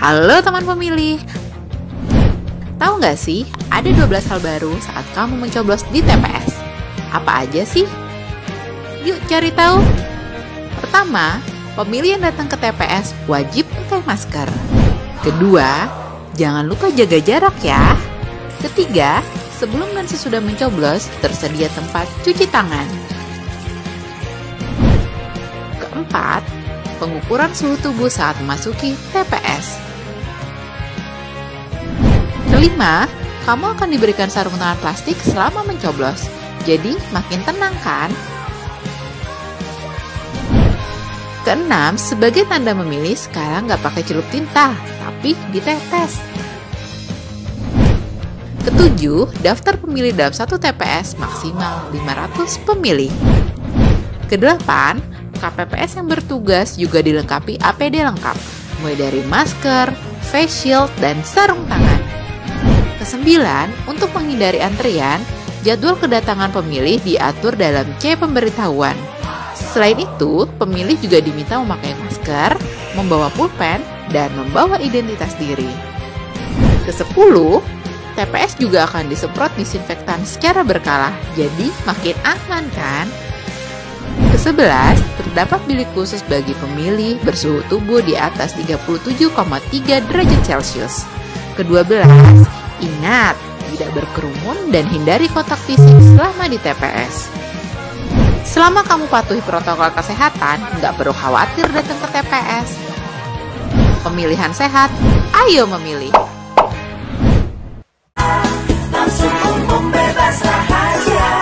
Halo teman pemilih, tahu nggak sih ada 12 hal baru saat kamu mencoblos di TPS? Apa aja sih? Yuk cari tahu. Pertama, pemilih yang datang ke TPS wajib pakai masker. Kedua, jangan lupa jaga jarak ya. Ketiga, sebelum dan sesudah mencoblos tersedia tempat cuci tangan. Keempat, pengukuran suhu tubuh saat memasuki TPS. Kelima, kamu akan diberikan sarung tangan plastik selama mencoblos. Jadi makin tenang kan? Keenam, sebagai tanda memilih sekarang nggak pakai celup tinta, tapi ditetes. Ketujuh, daftar pemilih dalam satu TPS maksimal 500 pemilih. Kedelapan, KPPS yang bertugas juga dilengkapi APD lengkap, mulai dari masker, face shield, dan sarung tangan. Kesembilan, untuk menghindari antrian, jadwal kedatangan pemilih diatur dalam C pemberitahuan. Selain itu, pemilih juga diminta memakai masker, membawa pulpen, dan membawa identitas diri. Kesepuluh, TPS juga akan disemprot disinfektan secara berkala, jadi makin aman kan? Ke-11, terdapat bilik khusus bagi pemilih bersuhu tubuh di atas 37,3 derajat Celcius. Ke-12, ingat, tidak berkerumun dan hindari kontak fisik selama di TPS. Selama kamu patuhi protokol kesehatan, nggak perlu khawatir datang ke TPS. Pemilihan sehat, ayo memilih. Langsung umum bebas rahasia,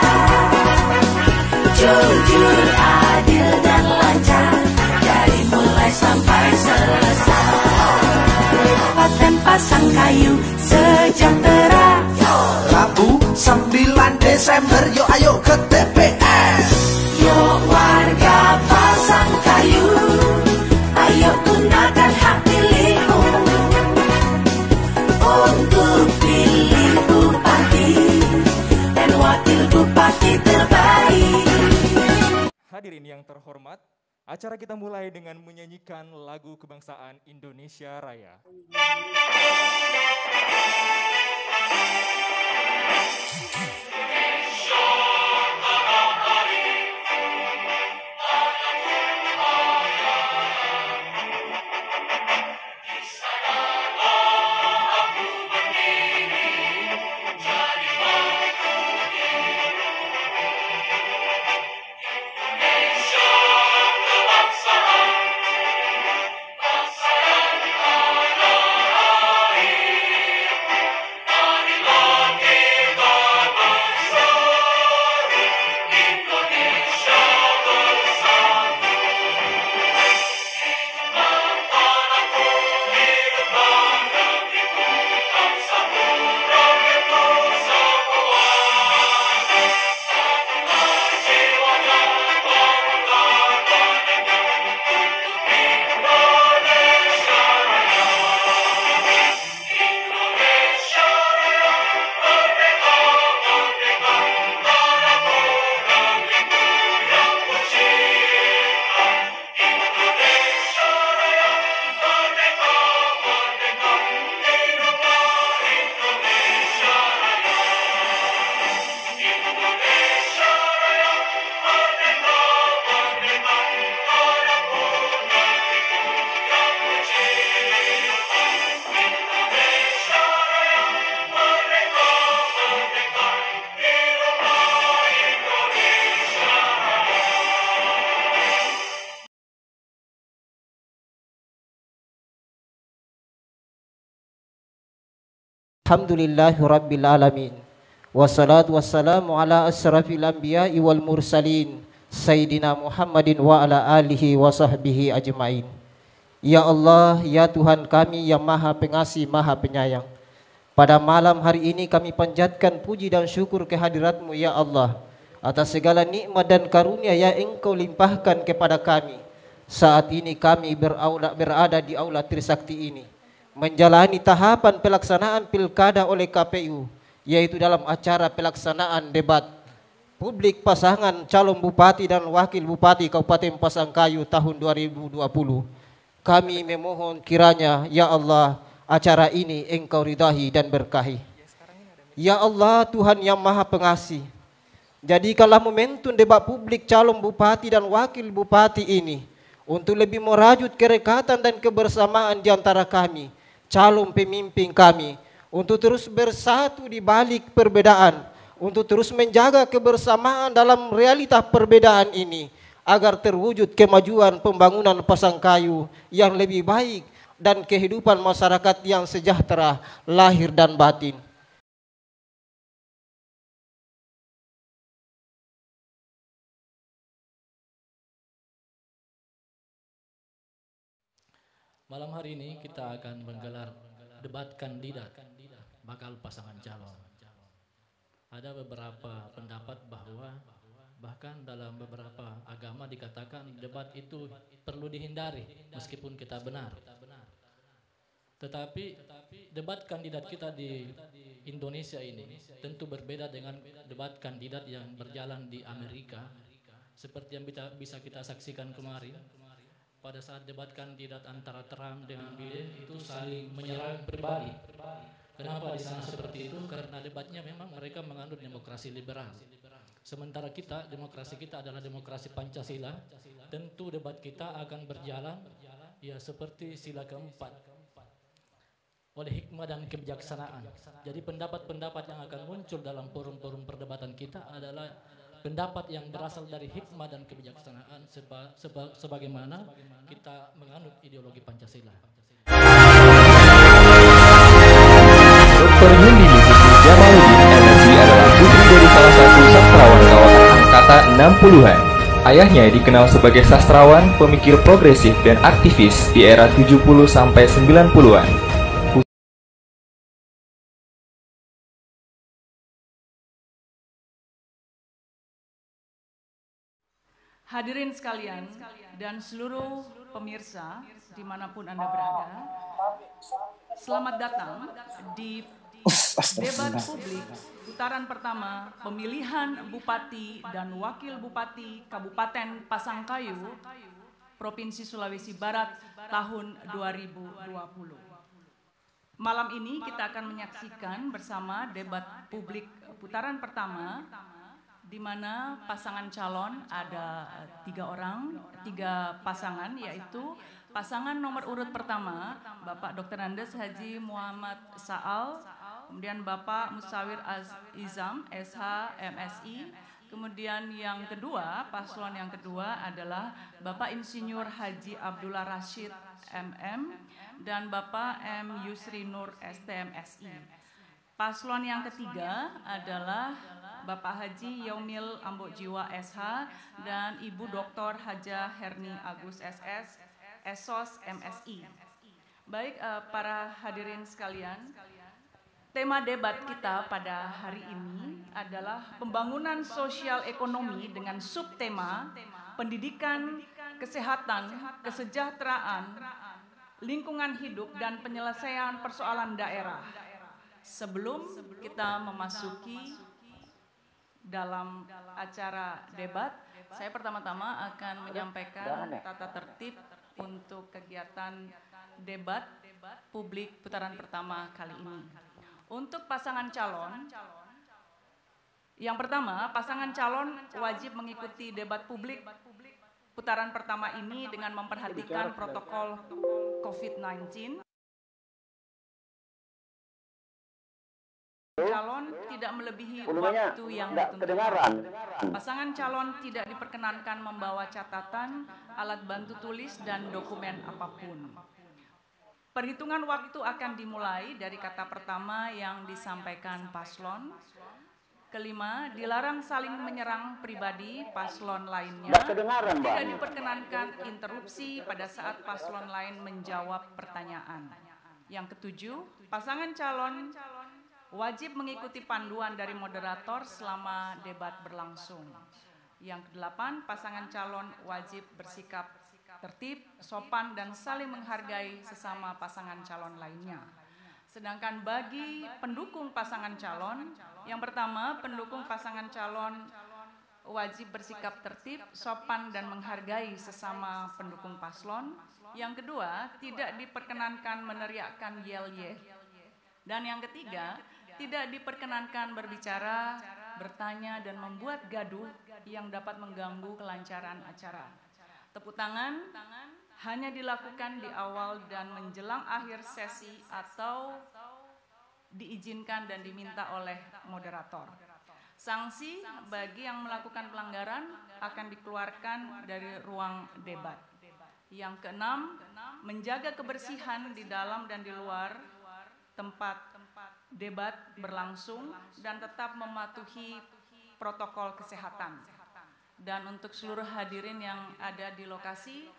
jujur, adil dan lancar, dari mulai sampai selesai. Paten Pasang Kayu sejahtera. Rabu 9 Desember, yuk ayo ke TPS. Yuk warga Pasang Kayu, ayo gunakan hak pilihmu untuk pilih bupati dan wakil bupati terbaik. Hadirin yang terhormat, acara kita mulai dengan menyanyikan lagu kebangsaan Indonesia Raya. Alhamdulillahi Rabbil Alamin. Wassalatu wassalamu ala asrafil anbiya'i wal mursalin, Sayyidina Muhammadin wa ala alihi wa sahbihi ajma'in. Ya Allah, ya Tuhan kami yang maha pengasih, maha penyayang, pada malam hari ini kami panjatkan puji dan syukur kehadirat-Mu ya Allah, atas segala nikmat dan karunia yang Engkau limpahkan kepada kami. Saat ini kami berada di aula Trisakti ini, menjalani tahapan pelaksanaan pilkada oleh KPU, yaitu dalam acara pelaksanaan debat publik pasangan calon bupati dan wakil bupati Kabupaten Pasangkayu tahun 2020. Kami memohon kiranya, ya Allah, acara ini Engkau ridai dan berkahi. Ya Allah, Tuhan yang Maha Pengasih, jadikanlah momentum debat publik calon bupati dan wakil bupati ini untuk lebih merajut kerekatan dan kebersamaan di antara kami, calon pemimpin kami, untuk terus bersatu di balik perbedaan, untuk terus menjaga kebersamaan dalam realitas perbedaan ini, agar terwujud kemajuan pembangunan Pasangkayu yang lebih baik dan kehidupan masyarakat yang sejahtera lahir dan batin. Malam hari ini kita akan menggelar debat kandidat bakal pasangan calon. Ada beberapa pendapat bahwa bahkan dalam beberapa agama dikatakan debat itu perlu dihindari meskipun kita benar. Tetapi debat kandidat kita di Indonesia ini tentu berbeda dengan debat kandidat yang berjalan di Amerika, seperti yang bisa kita saksikan kemarin. Pada saat debat kandidat antara Trump dengan Biden itu saling menyerang pribadi. Kenapa di sana seperti itu? Karena debatnya memang mereka menganut demokrasi liberal. Sementara kita, demokrasi kita adalah demokrasi Pancasila. Tentu debat kita akan berjalan ya seperti sila keempat, oleh hikmah dan kebijaksanaan. Jadi pendapat-pendapat yang akan muncul dalam forum-forum perdebatan kita adalah pendapat yang berasal dari hikmah dan kebijaksanaan sebagaimana kita menganut ideologi Pancasila. Dr. Yundini Putri Jamaluddin MSc adalah putri dari salah satu sastrawan kawakan angkatan 60-an. Ayahnya dikenal sebagai sastrawan, pemikir progresif dan aktivis di era 70 sampai 90-an. Hadirin sekalian dan seluruh pemirsa dimanapun Anda berada, selamat datang di debat publik putaran pertama pemilihan Bupati dan Wakil Bupati Kabupaten Pasangkayu, Provinsi Sulawesi Barat tahun 2020. Malam ini kita akan menyaksikan bersama debat publik putaran pertama, di mana pasangan calon ada tiga pasangan, yaitu pasangan nomor urut pertama Bapak Dr. Andes Haji Muhammad Saal, kemudian Bapak Musawir Izam SH MSI, kemudian yang kedua, paslon yang kedua adalah Bapak Insinyur Haji Abdullah Rashid MM dan Bapak M. Yusri Nur STMSI. Paslon yang ketiga adalah Bapak Haji Yaumil Ambok Jiwa SH dan Ibu Dr. Haja Herni Agus SS, ESOS MSI. Baik, para hadirin sekalian, tema debat kita pada hari ini adalah pembangunan sosial ekonomi dengan subtema pendidikan, kesehatan, kesejahteraan, lingkungan hidup, dan penyelesaian persoalan daerah. Sebelum kita memasuki dalam acara debat, saya pertama-tama akan menyampaikan tata tertib untuk kegiatan debat publik putaran pertama kali ini. Untuk pasangan calon, yang pertama, pasangan calon wajib mengikuti debat publik putaran pertama ini dengan memperhatikan protokol COVID-19. Calon tidak melebihi waktu yang ditentukan. Pasangan calon tidak diperkenankan membawa catatan, alat bantu tulis, dan dokumen apapun. Perhitungan waktu akan dimulai dari kata pertama yang disampaikan paslon. Kelima, dilarang saling menyerang pribadi paslon lainnya. Tidak diperkenankan interupsi pada saat paslon lain menjawab pertanyaan. Yang ketujuh, pasangan calon wajib mengikuti panduan dari moderator selama debat berlangsung. Yang kedelapan, pasangan calon wajib bersikap tertib, sopan, dan saling menghargai sesama pasangan calon lainnya. Sedangkan bagi pendukung pasangan calon, yang pertama, pendukung pasangan calon wajib bersikap tertib, sopan, dan menghargai sesama pendukung paslon. Yang kedua, tidak diperkenankan meneriakkan yel-yel. Dan yang ketiga, tidak diperkenankan berbicara, bertanya, dan membuat gaduh yang dapat mengganggu kelancaran acara. Tepuk tangan hanya dilakukan di awal dan menjelang akhir sesi atau diizinkan dan diminta oleh moderator. Sanksi bagi yang melakukan pelanggaran akan dikeluarkan dari ruang debat. Yang keenam, menjaga kebersihan di dalam dan di luar tempat debat berlangsung dan tetap mematuhi protokol kesehatan. Dan untuk seluruh hadirin yang ada di lokasi,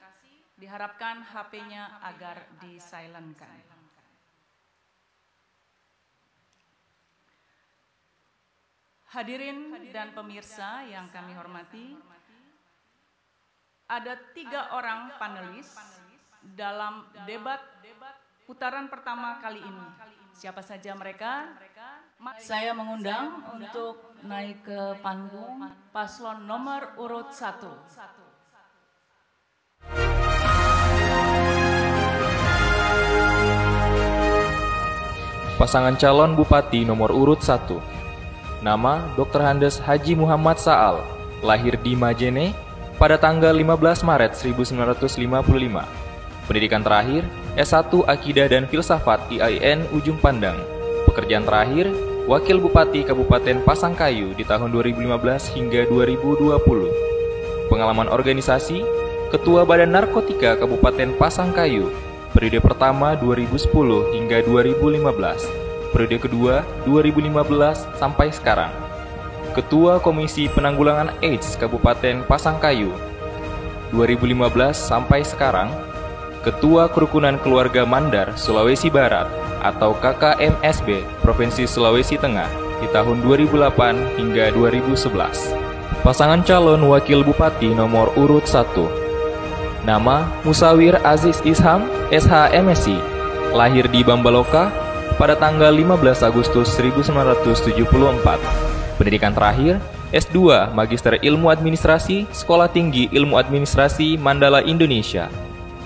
diharapkan HP-nya agar di-silentkan. Hadirin dan pemirsa yang kami hormati, ada 3 orang panelis dalam debat putaran pertama kali ini. Siapa saja mereka? Saya mengundang untuk naik ke panggung paslon nomor urut 1. Pasangan calon Bupati nomor urut 1. Nama Dr. Handes Haji Muhammad Sa'al, lahir di Majene pada tanggal 15 Maret 1955. Pendidikan terakhir S1 Akidah dan Filsafat IAIN Ujung Pandang. Pekerjaan terakhir Wakil Bupati Kabupaten Pasangkayu di tahun 2015 hingga 2020. Pengalaman organisasi Ketua Badan Narkotika Kabupaten Pasangkayu periode pertama 2010 hingga 2015. Periode kedua 2015 sampai sekarang. Ketua Komisi Penanggulangan AIDS Kabupaten Pasangkayu 2015 sampai sekarang. Ketua Kerukunan Keluarga Mandar Sulawesi Barat atau KKMSB Provinsi Sulawesi Tengah di tahun 2008 hingga 2011. Pasangan calon Wakil Bupati nomor urut 1. Nama Musawir Aziz Isham SH MSI, lahir di Bambaloka pada tanggal 15 Agustus 1974. Pendidikan terakhir S2 Magister Ilmu Administrasi Sekolah Tinggi Ilmu Administrasi Mandala Indonesia.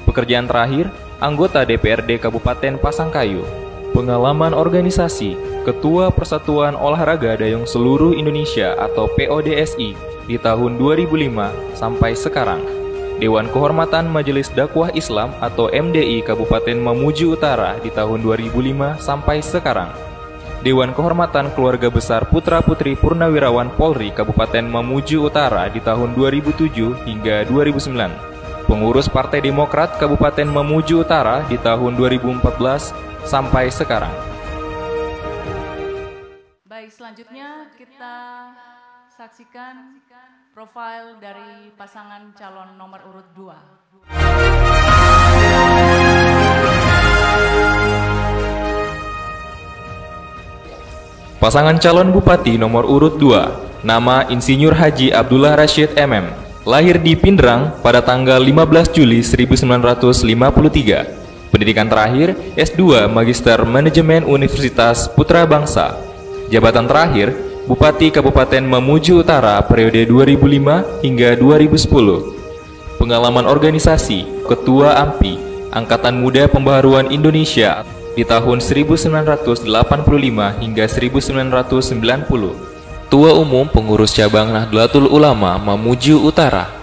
Pekerjaan terakhir anggota DPRD Kabupaten Pasangkayu. Pengalaman organisasi Ketua Persatuan Olahraga Dayung Seluruh Indonesia atau PODSI di tahun 2005 sampai sekarang. Dewan Kehormatan Majelis Dakwah Islam atau MDI Kabupaten Mamuju Utara di tahun 2005 sampai sekarang. Dewan Kehormatan Keluarga Besar Putra-Putri Purnawirawan Polri Kabupaten Mamuju Utara di tahun 2007 hingga 2009. Pengurus Partai Demokrat Kabupaten Mamuju Utara di tahun 2014 sampai sekarang. Baik, selanjutnya kita saksikan profil dari pasangan calon nomor urut 2. Pasangan calon Bupati nomor urut 2. Nama Insinyur Haji Abdullah Rashid MM, lahir di Pindrang pada tanggal 15 Juli 1953. Pendidikan terakhir S2 Magister Manajemen Universitas Putra Bangsa. Jabatan terakhir Bupati Kabupaten Mamuju Utara periode 2005 hingga 2010. Pengalaman organisasi Ketua AMPI Angkatan Muda Pembaharuan Indonesia di tahun 1985 hingga 1990. Ketua Umum Pengurus Cabang Nahdlatul Ulama Mamuju Utara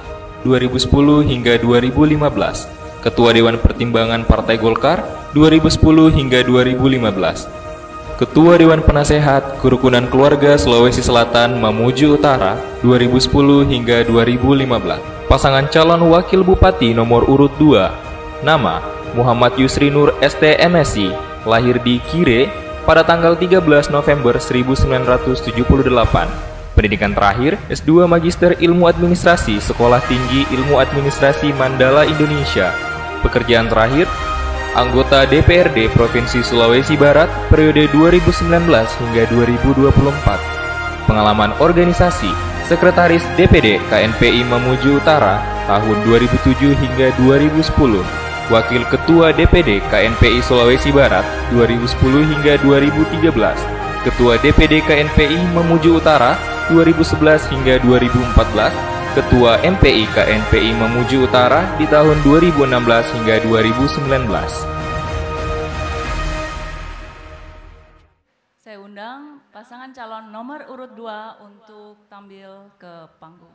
2010 hingga 2015. Ketua Dewan Pertimbangan Partai Golkar 2010 hingga 2015. Ketua Dewan Penasehat Kerukunan Keluarga Sulawesi Selatan Mamuju Utara 2010 hingga 2015. Pasangan calon Wakil Bupati nomor urut 2. Nama Muhammad Yusri Nur ST MSI, lahir di Kire pada tanggal 13 November 1978. Pendidikan terakhir S2 Magister Ilmu Administrasi Sekolah Tinggi Ilmu Administrasi Mandala Indonesia. Pekerjaan terakhir anggota DPRD Provinsi Sulawesi Barat periode 2019 hingga 2024. Pengalaman organisasi Sekretaris DPD KNPI Mamuju Utara tahun 2007 hingga 2010. Wakil Ketua DPD KNPI Sulawesi Barat 2010 hingga 2013. Ketua DPD KNPI Mamuju Utara 2011 hingga 2014, Ketua MPI KNPI Mamuju Utara di tahun 2016 hingga 2019. Saya undang pasangan calon nomor urut 2 untuk tampil ke panggung.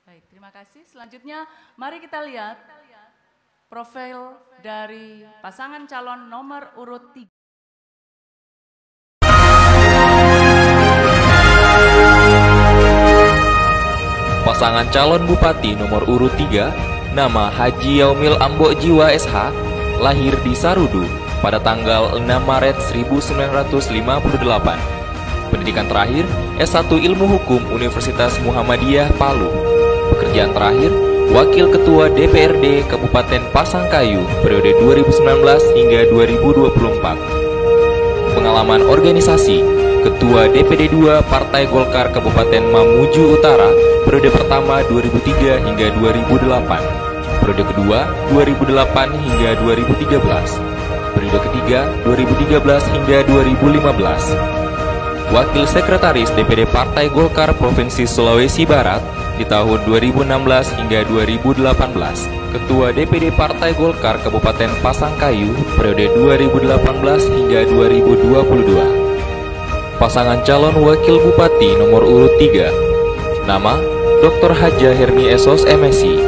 Baik, terima kasih. Selanjutnya mari kita lihat profil dari pasangan calon nomor urut 3. Pasangan calon Bupati nomor urut 3, nama Haji Yaumil Ambok Jiwa SH, lahir di Sarudu pada tanggal 6 Maret 1958. Pendidikan terakhir S1 Ilmu Hukum Universitas Muhammadiyah Palu. Pekerjaan terakhir Wakil Ketua DPRD Kabupaten Pasangkayu periode 2019 hingga 2024. Pengalaman organisasi Ketua DPD 2 Partai Golkar Kabupaten Mamuju Utara periode pertama 2003 hingga 2008. Periode kedua 2008 hingga 2013. Periode ketiga 2013 hingga 2015. Wakil Sekretaris DPD Partai Golkar Provinsi Sulawesi Barat di tahun 2016 hingga 2018. Ketua DPD Partai Golkar Kabupaten Pasangkayu periode 2018 hingga 2022. Pasangan calon Wakil Bupati nomor urut 3, nama Dr. Haja Herni Esos MSI,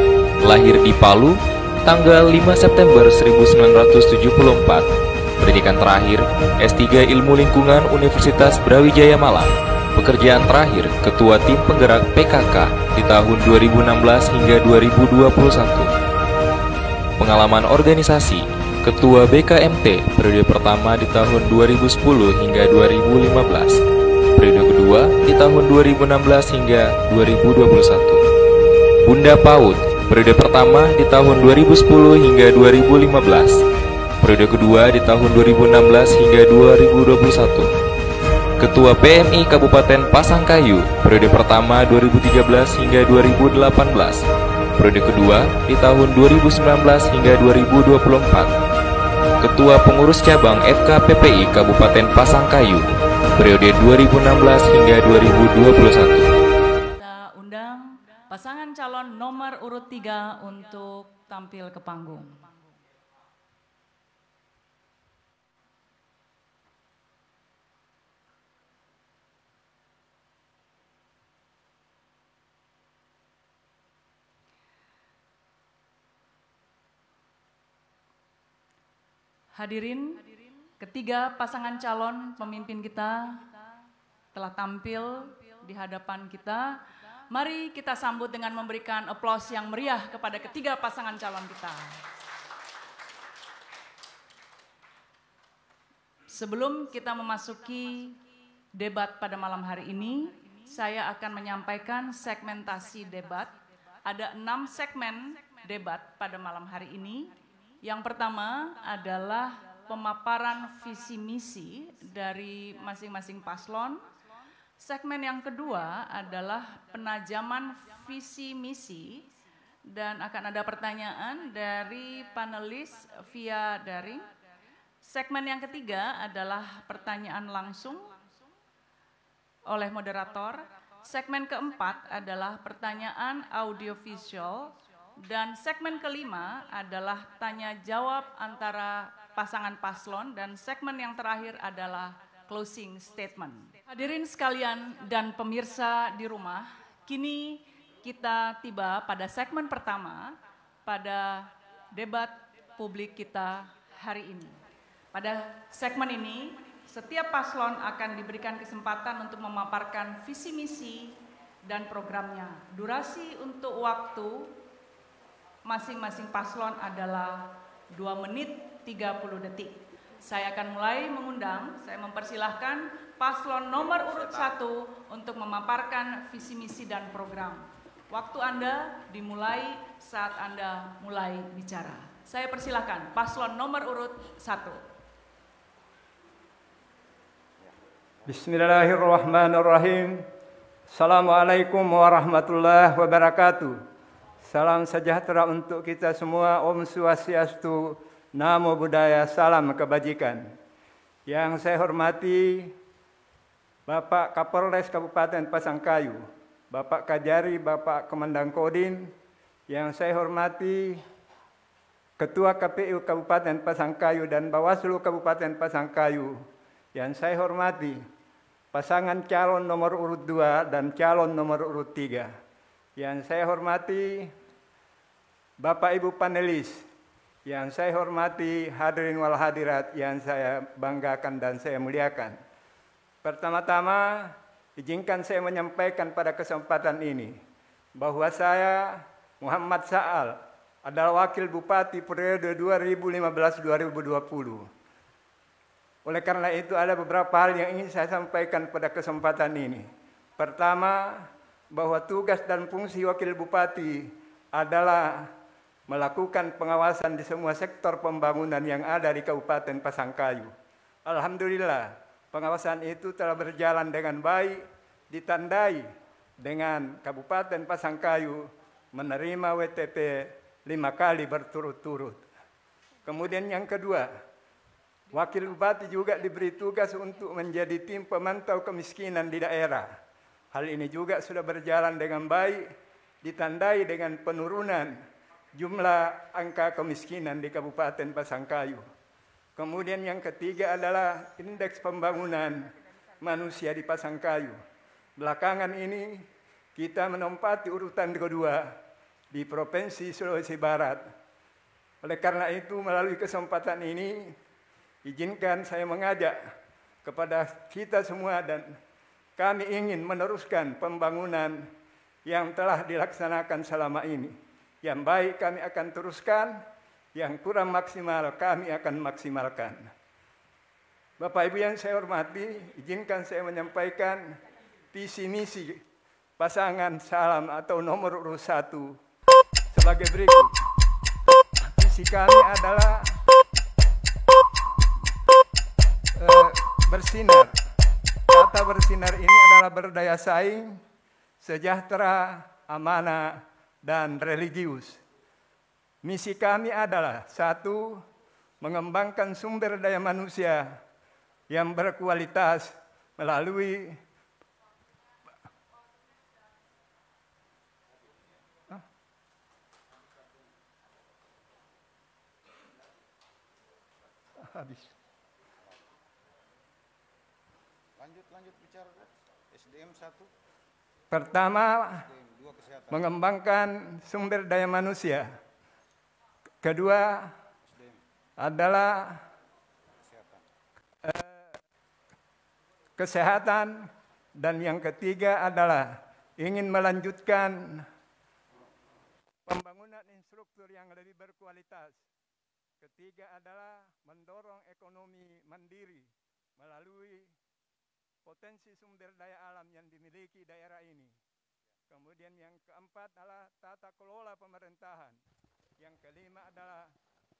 lahir di Palu tanggal 5 September 1974. Pendidikan terakhir S3 Ilmu Lingkungan Universitas Brawijaya Malang. Pekerjaan terakhir Ketua Tim Penggerak PKK di tahun 2016 hingga 2021. Pengalaman organisasi Ketua BKMT periode pertama di tahun 2010 hingga 2015. Periode kedua di tahun 2016 hingga 2021. Bunda PAUD periode pertama di tahun 2010 hingga 2015. Periode kedua di tahun 2016 hingga 2021. Ketua PMI Kabupaten Pasangkayu periode pertama 2013 hingga 2018. Periode kedua di tahun 2019 hingga 2024. Ketua Pengurus Cabang FKPPI Kabupaten Pasangkayu periode 2016 hingga 2021. Kita undang pasangan calon nomor urut 3 untuk tampil ke panggung. Hadirin, ketiga pasangan calon pemimpin kita telah tampil di hadapan kita. Mari kita sambut dengan memberikan aplaus yang meriah kepada ketiga pasangan calon kita. Sebelum kita memasuki debat pada malam hari ini, saya akan menyampaikan segmentasi debat. Ada 6 segmen debat pada malam hari ini. Yang pertama adalah pemaparan visi misi dari masing-masing paslon. Segmen yang kedua adalah penajaman visi misi dan akan ada pertanyaan dari panelis via daring. Segmen yang ketiga adalah pertanyaan langsung oleh moderator. Segmen keempat adalah pertanyaan audiovisual. Dan segmen kelima adalah tanya jawab antara pasangan paslon dan segmen yang terakhir adalah closing statement. Hadirin sekalian dan pemirsa di rumah, kini kita tiba pada segmen pertama pada debat publik kita hari ini. Pada segmen ini, setiap paslon akan diberikan kesempatan untuk memaparkan visi misi dan programnya. Durasi untuk waktu masing-masing paslon adalah 2 menit 30 detik. Saya akan mulai mengundang, saya mempersilahkan paslon nomor urut 1 untuk memaparkan visi misi dan program. Waktu Anda dimulai saat Anda mulai bicara. Saya persilahkan paslon nomor urut 1. Bismillahirrahmanirrahim. Assalamualaikum warahmatullahi wabarakatuh. Salam sejahtera untuk kita semua. Om Swastiastu, Namo Buddhaya, salam kebajikan. Yang saya hormati Bapak Kapolres Kabupaten Pasangkayu, Bapak Kajari, Bapak Komandan Kodim. Yang saya hormati Ketua KPU Kabupaten Pasangkayu dan Bawaslu Kabupaten Pasangkayu. Yang saya hormati pasangan calon nomor urut 2 dan calon nomor urut 3. Yang saya hormati Bapak Ibu panelis. Yang saya hormati hadirin wal hadirat yang saya banggakan dan saya muliakan. Pertama-tama izinkan saya menyampaikan pada kesempatan ini bahwa saya Muhammad Sa'al adalah Wakil Bupati periode 2015-2020. Oleh karena itu ada beberapa hal yang ingin saya sampaikan pada kesempatan ini. Pertama, bahwa tugas dan fungsi Wakil Bupati adalah melakukan pengawasan di semua sektor pembangunan yang ada di Kabupaten Pasangkayu. Alhamdulillah, pengawasan itu telah berjalan dengan baik, ditandai dengan Kabupaten Pasangkayu menerima WTP 5 kali berturut-turut. Kemudian yang kedua, Wakil Bupati juga diberi tugas untuk menjadi tim pemantau kemiskinan di daerah. Hal ini juga sudah berjalan dengan baik, ditandai dengan penurunan jumlah angka kemiskinan di Kabupaten Pasangkayu. Kemudian yang ketiga adalah indeks pembangunan manusia di Pasangkayu. Belakangan ini kita menempati urutan kedua di Provinsi Sulawesi Barat. Oleh karena itu melalui kesempatan ini izinkan saya mengajak kepada kita semua dan kami ingin meneruskan pembangunan yang telah dilaksanakan selama ini. Yang baik kami akan teruskan, yang kurang maksimal kami akan maksimalkan. Bapak Ibu yang saya hormati, izinkan saya menyampaikan visi misi pasangan salam atau nomor urut 1 sebagai berikut. Visi kami adalah bersinar. Kata bersinar ini adalah berdaya saing, sejahtera, amanah, dan religius. Misi kami adalah 1. Mengembangkan sumber daya manusia yang berkualitas melalui Lanjut bicara SDM 1. Pertama, mengembangkan sumber daya manusia. Kedua adalah kesehatan. Dan yang ketiga adalah ingin melanjutkan pembangunan infrastruktur yang lebih berkualitas. Ketiga adalah mendorong ekonomi mandiri melalui potensi sumber daya alam yang dimiliki daerah ini. Kemudian yang keempat adalah tata kelola pemerintahan. Yang kelima adalah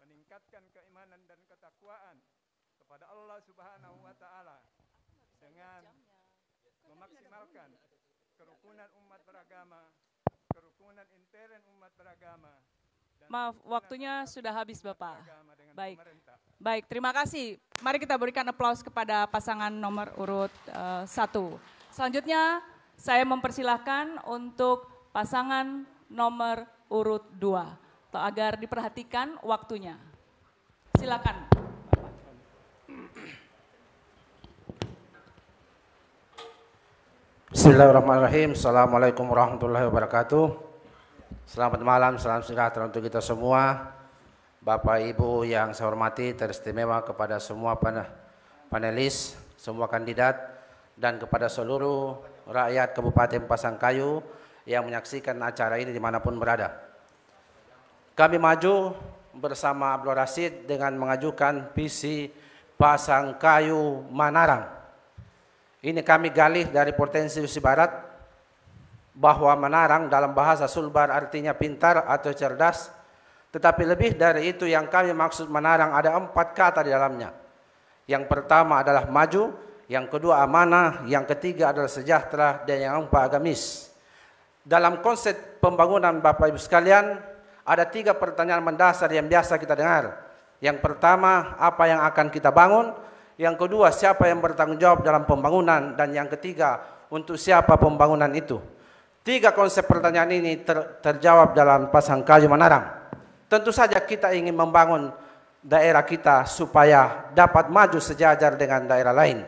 meningkatkan keimanan dan ketakwaan kepada Allah Subhanahu wa Ta'ala dengan memaksimalkan kerukunan umat beragama, kerukunan intern umat beragama. Maaf, waktunya sudah habis Bapak. Baik, terima kasih. Mari kita berikan aplaus kepada pasangan nomor urut 1. Selanjutnya saya mempersilahkan untuk pasangan nomor urut 2. Agar diperhatikan waktunya. Silakan. Bismillahirrahmanirrahim. Assalamualaikum warahmatullahi wabarakatuh. Selamat malam, salam sejahtera untuk kita semua. Bapak Ibu yang saya hormati, teristimewa kepada semua panelis, semua kandidat, dan kepada seluruh rakyat Kabupaten Pasangkayu yang menyaksikan acara ini dimanapun berada. Kami maju bersama Abdul Rashid dengan mengajukan visi Pasangkayu Manarang. Ini kami galih dari Provinsi Sulawesi Barat, bahwa Manarang dalam bahasa Sulbar artinya pintar atau cerdas. Tetapi lebih dari itu yang kami maksud Manarang ada 4 kata di dalamnya. Yang pertama adalah maju, yang kedua amanah, yang ketiga adalah sejahtera, dan yang keempat agamis. dalam konsep pembangunan Bapak Ibu sekalian, ada 3 pertanyaan mendasar yang biasa kita dengar. Yang pertama, apa yang akan kita bangun? Yang kedua, siapa yang bertanggung jawab dalam pembangunan? Dan yang ketiga, untuk siapa pembangunan itu? 3 konsep pertanyaan ini terjawab dalam Pasangkayu Manarang. Tentu saja kita ingin membangun daerah kita supaya dapat maju sejajar dengan daerah lain.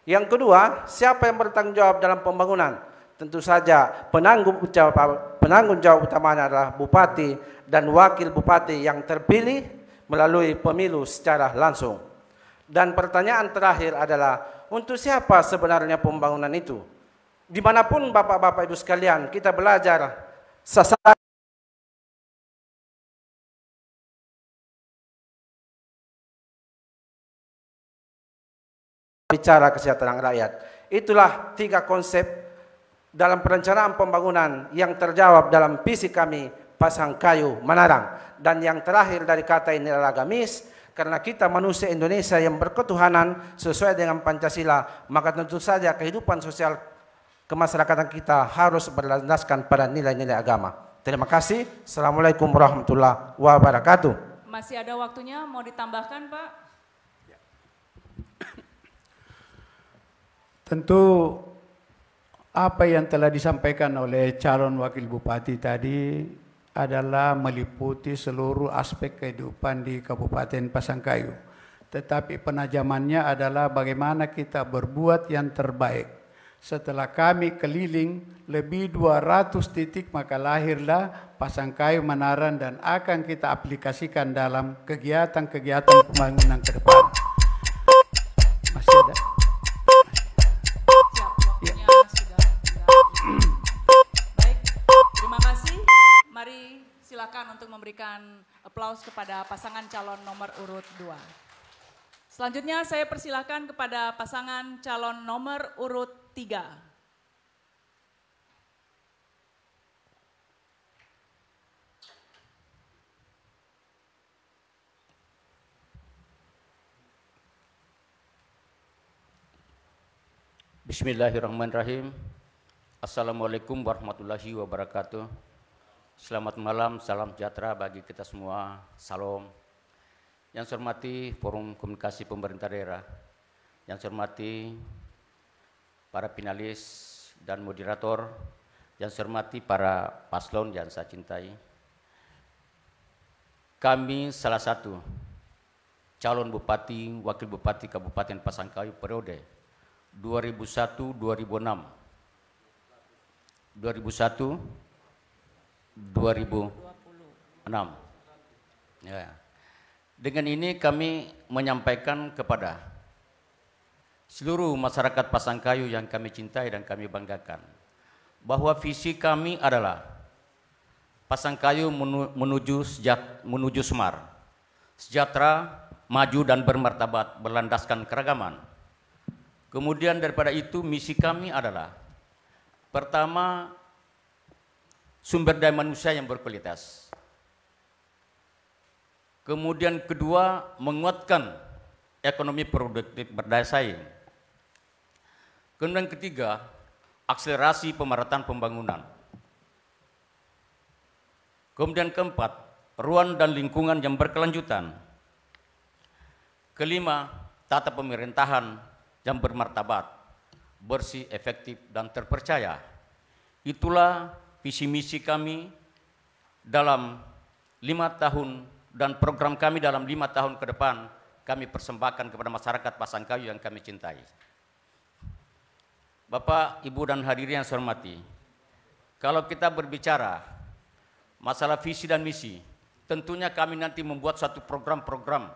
Yang kedua, siapa yang bertanggung jawab dalam pembangunan? Tentu saja penanggung jawab utamanya adalah Bupati dan Wakil Bupati yang terpilih melalui pemilu secara langsung. Dan pertanyaan terakhir adalah, untuk siapa sebenarnya pembangunan itu? Dimanapun Bapak-Bapak Ibu sekalian, kita belajar sasaran bicara kesejahteraan rakyat. Itulah 3 konsep dalam perencanaan pembangunan yang terjawab dalam visi kami Pasangkayu Manarang. Dan yang terakhir dari kata ini adalah agamis, karena kita manusia Indonesia yang berketuhanan sesuai dengan Pancasila, maka tentu saja kehidupan sosial kemasyarakatan kita harus berlandaskan pada nilai-nilai agama. Terima kasih. Assalamualaikum warahmatullahi wabarakatuh. Masih ada waktunya, mau ditambahkan Pak? Tentu apa yang telah disampaikan oleh calon wakil bupati tadi adalah meliputi seluruh aspek kehidupan di Kabupaten Pasangkayu. Tetapi penajamannya adalah bagaimana kita berbuat yang terbaik. Setelah kami keliling lebih 200 titik, maka lahirlah Pasangkayu Manarang dan akan kita aplikasikan dalam kegiatan-kegiatan pembangunan ke depan. Masih ada? Baik, terima kasih. Mari silakan untuk memberikan aplaus kepada pasangan calon nomor urut 2. Selanjutnya saya persilakan kepada pasangan calon nomor urut 3. Bismillahirrahmanirrahim. Assalamualaikum warahmatullahi wabarakatuh. Selamat malam, salam sejahtera bagi kita semua. Salam. Yang saya hormati Forum Komunikasi Pemerintah Daerah, yang saya hormati para finalis dan moderator, yang saya hormati para paslon yang saya cintai. Kami salah satu calon bupati, wakil bupati Kabupaten Pasangkayu periode 2001-2006. 2001-2006. Ya. Dengan ini kami menyampaikan kepada seluruh masyarakat Pasangkayu yang kami cintai dan kami banggakan bahwa visi kami adalah Pasangkayu menuju Semar, sejahtera, maju dan bermartabat, berlandaskan keragaman. Kemudian daripada itu misi kami adalah pertama, sumber daya manusia yang berkualitas. Kemudian kedua, menguatkan ekonomi produktif berdaya saing. Kemudian ketiga, akselerasi pemerataan pembangunan. Kemudian keempat, ruang dan lingkungan yang berkelanjutan. Kelima, tata pemerintahan yang bermartabat, bersih, efektif, dan terpercaya. Itulah visi misi kami dalam 5 tahun dan program kami dalam 5 tahun ke depan kami persembahkan kepada masyarakat Pasangkayu yang kami cintai. Bapak, Ibu, dan hadirin yang saya hormati, kalau kita berbicara masalah visi dan misi, tentunya kami nanti membuat satu program-program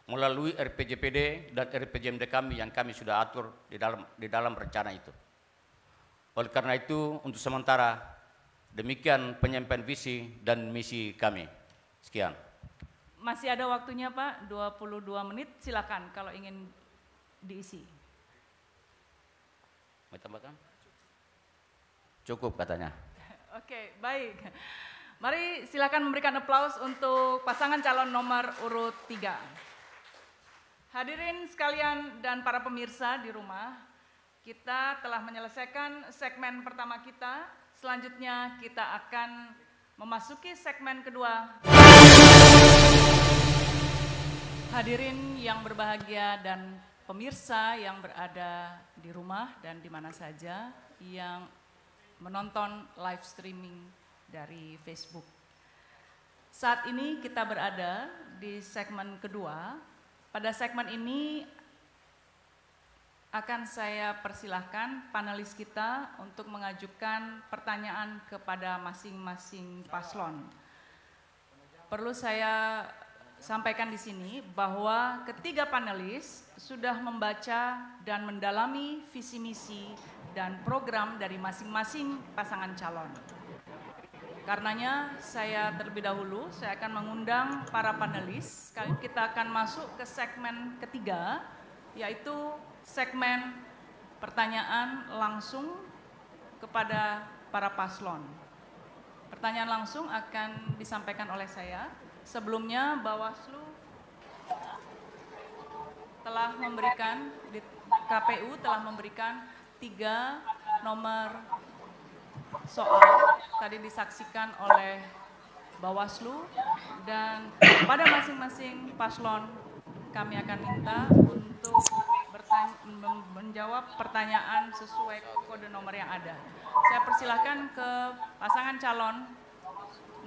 melalui RPJPD dan RPJMD kami yang kami sudah atur di dalam rencana itu. Oleh karena itu, untuk sementara demikian penyampaian visi dan misi kami. Sekian. Masih ada waktunya Pak, 22 menit, silakan kalau ingin diisi. Mau tambahkan? Cukup katanya. Oke, baik. Mari silakan memberikan aplaus untuk pasangan calon nomor urut 3. Hadirin sekalian dan para pemirsa di rumah, kita telah menyelesaikan segmen pertama kita. Selanjutnya kita akan memasuki segmen kedua. Hadirin yang berbahagia dan pemirsa yang berada di rumah dan di mana saja yang menonton live streaming dari Facebook. Saat ini kita berada di segmen kedua. Pada segmen ini akan saya persilahkan panelis kita untuk mengajukan pertanyaan kepada masing-masing paslon. Perlu saya sampaikan di sini bahwa ketiga panelis sudah membaca dan mendalami visi misi dan program dari masing-masing pasangan calon. Karenanya saya terlebih dahulu saya akan mengundang para panelis. Kita akan masuk ke segmen ketiga, yaitu segmen pertanyaan langsung kepada para paslon. Pertanyaan langsung akan disampaikan oleh saya. Sebelumnya Bawaslu telah memberikan, KPU telah memberikan 3 nomor soal tadi disaksikan oleh Bawaslu, dan pada masing-masing paslon kami akan minta untuk menjawab pertanyaan sesuai kode nomor yang ada. Saya persilahkan ke pasangan calon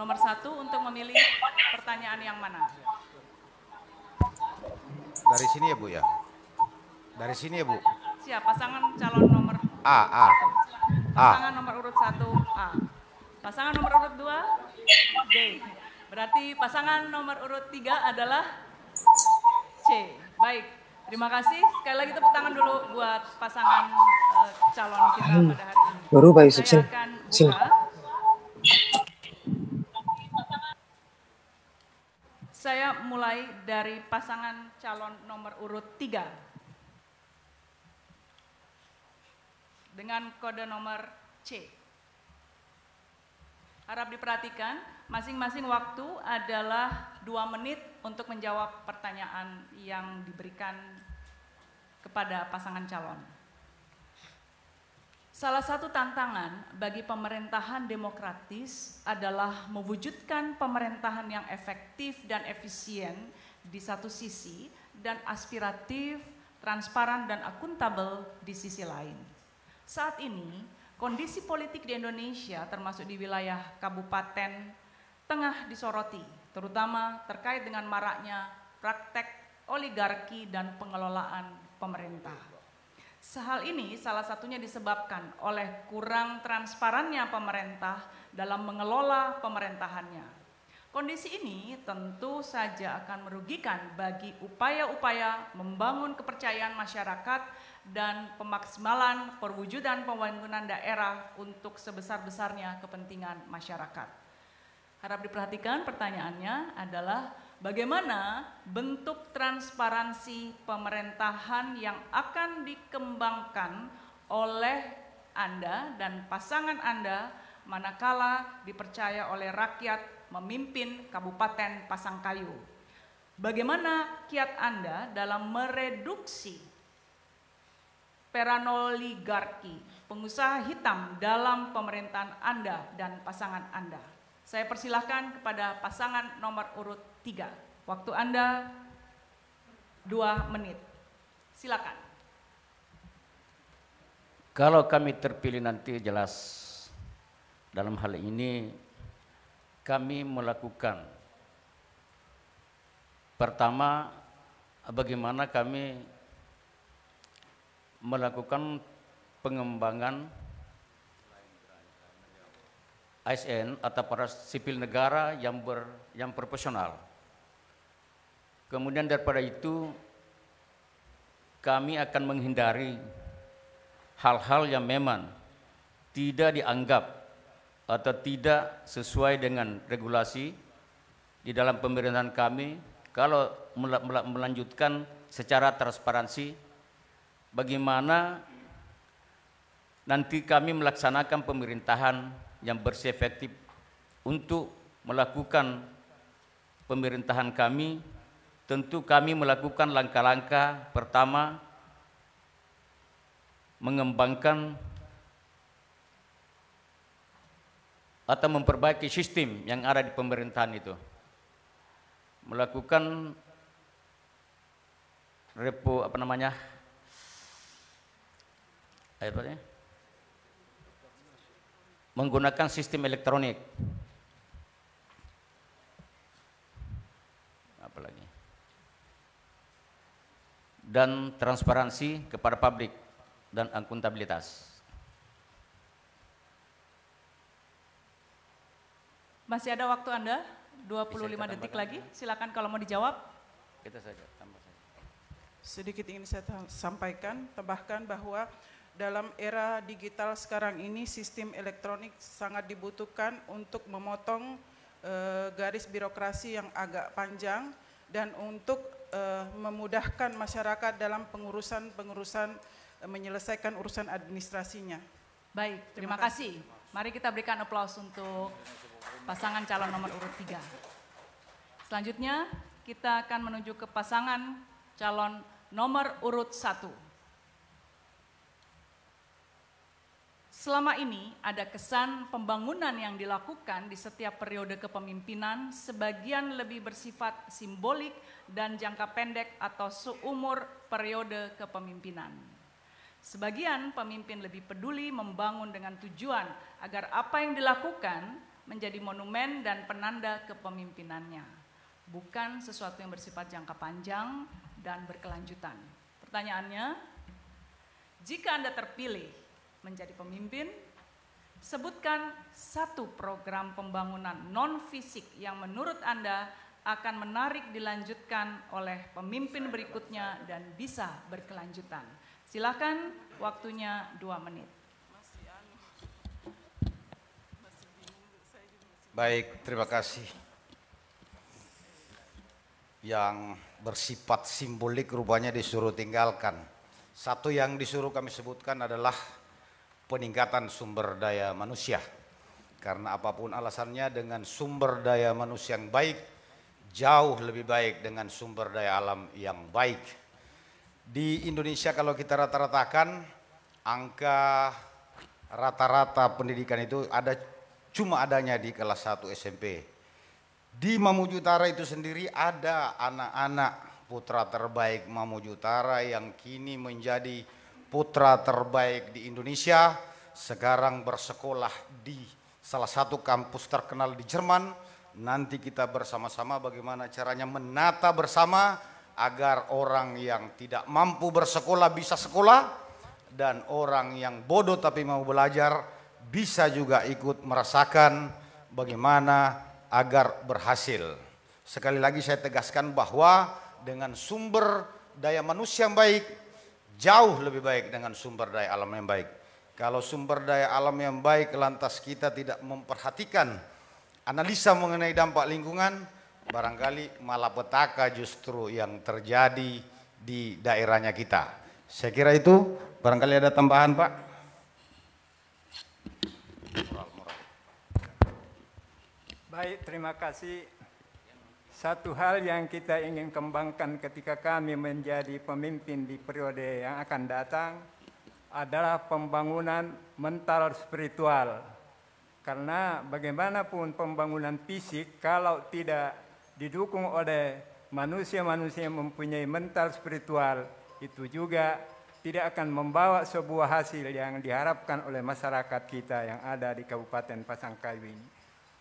nomor 1 untuk memilih pertanyaan yang mana. Dari sini ya Bu ya? Dari sini ya Bu? Siap, pasangan calon nomor A. Pasangan nomor urut 1 A. Pasangan nomor urut 2 B. Berarti pasangan nomor urut 3 adalah C. Baik, terima kasih. Sekali lagi tepuk tangan dulu buat pasangan calon kita pada hari ini. Baru Pak Yusuf, saya akan buka. Saya mulai dari pasangan calon nomor urut 3 dengan kode nomor C. Harap diperhatikan, masing-masing waktu adalah 2 menit untuk menjawab pertanyaan yang diberikan kepada pasangan calon. Salah satu tantangan bagi pemerintahan demokratis adalah mewujudkan pemerintahan yang efektif dan efisien di satu sisi dan aspiratif, transparan dan akuntabel di sisi lain. Saat ini, kondisi politik di Indonesia termasuk di wilayah kabupaten tengah disoroti, terutama terkait dengan maraknya praktek oligarki dan pengelolaan pemerintah. Hal ini salah satunya disebabkan oleh kurang transparannya pemerintah dalam mengelola pemerintahannya. Kondisi ini tentu saja akan merugikan bagi upaya-upaya membangun kepercayaan masyarakat dan pemaksimalan perwujudan pembangunan daerah untuk sebesar-besarnya kepentingan masyarakat. Harap diperhatikan, pertanyaannya adalah bagaimana bentuk transparansi pemerintahan yang akan dikembangkan oleh Anda dan pasangan Anda manakala dipercaya oleh rakyat memimpin Kabupaten Pasangkayu. Bagaimana kiat Anda dalam mereduksi peranoligarki, pengusaha hitam dalam pemerintahan Anda dan pasangan Anda? Saya persilahkan kepada pasangan nomor urut 3. Waktu Anda 2 menit. Silakan. Kalau kami terpilih nanti jelas dalam hal ini kami melakukan pertama bagaimana kami melakukan pengembangan ASN atau para sipil negara yang profesional. Kemudian daripada itu kami akan menghindari hal-hal yang memang tidak dianggap atau tidak sesuai dengan regulasi di dalam pemerintahan kami. Kalau melanjutkan secara transparansi, bagaimana nanti kami melaksanakan pemerintahan yang bersih efektif untuk melakukan pemerintahan kami. Tentu kami melakukan langkah-langkah pertama mengembangkan atau memperbaiki sistem yang ada di pemerintahan itu. Melakukan menggunakan sistem elektronik. Apalagi. Dan transparansi kepada publik dan akuntabilitas. Masih ada waktu Anda, 25 detik lagi. Silakan kalau mau dijawab. Kita saja tambah saja. Sedikit ingin saya sampaikan, tambahkan bahwa dalam era digital sekarang ini sistem elektronik sangat dibutuhkan untuk memotong garis birokrasi yang agak panjang dan untuk memudahkan masyarakat dalam pengurusan menyelesaikan urusan administrasinya. Baik, terima kasih. Mari kita berikan aplaus untuk pasangan calon nomor urut 3. Selanjutnya kita akan menuju ke pasangan calon nomor urut 1. Selama ini ada kesan pembangunan yang dilakukan di setiap periode kepemimpinan sebagian lebih bersifat simbolik dan jangka pendek atau seumur periode kepemimpinan. Sebagian pemimpin lebih peduli membangun dengan tujuan agar apa yang dilakukan menjadi monumen dan penanda kepemimpinannya, bukan sesuatu yang bersifat jangka panjang dan berkelanjutan. Pertanyaannya, jika Anda terpilih menjadi pemimpin, sebutkan satu program pembangunan non-fisik yang menurut Anda akan menarik dilanjutkan oleh pemimpin berikutnya dan bisa berkelanjutan. Silakan, waktunya 2 menit. Baik, terima kasih. Yang bersifat simbolik rupanya disuruh tinggalkan. Satu yang disuruh kami sebutkan adalah peningkatan sumber daya manusia. Karena apapun alasannya, dengan sumber daya manusia yang baik, jauh lebih baik dengan sumber daya alam yang baik. Di Indonesia kalau kita rata-ratakan, angka rata-rata pendidikan itu cuma adanya di kelas 1 SMP. Di Mamuju Utara itu sendiri ada anak-anak putra terbaik Mamuju Utara yang kini menjadi putra terbaik di Indonesia, sekarang bersekolah di salah satu kampus terkenal di Jerman. Nanti kita bersama-sama bagaimana caranya menata bersama agar orang yang tidak mampu bersekolah bisa sekolah, dan orang yang bodoh tapi mau belajar bisa juga ikut merasakan bagaimana agar berhasil. Sekali lagi saya tegaskan bahwa dengan sumber daya manusia yang baik, jauh lebih baik dengan sumber daya alam yang baik. Kalau sumber daya alam yang baik lantas kita tidak memperhatikan analisa mengenai dampak lingkungan, barangkali malapetaka justru yang terjadi di daerahnya kita. Saya kira itu, barangkali ada tambahan Pak. Baik, terima kasih. Satu hal yang kita ingin kembangkan ketika kami menjadi pemimpin di periode yang akan datang adalah pembangunan mental spiritual. Karena bagaimanapun pembangunan fisik kalau tidak didukung oleh manusia-manusia yang mempunyai mental spiritual, itu juga tidak akan membawa sebuah hasil yang diharapkan oleh masyarakat kita yang ada di Kabupaten Pasangkayu ini.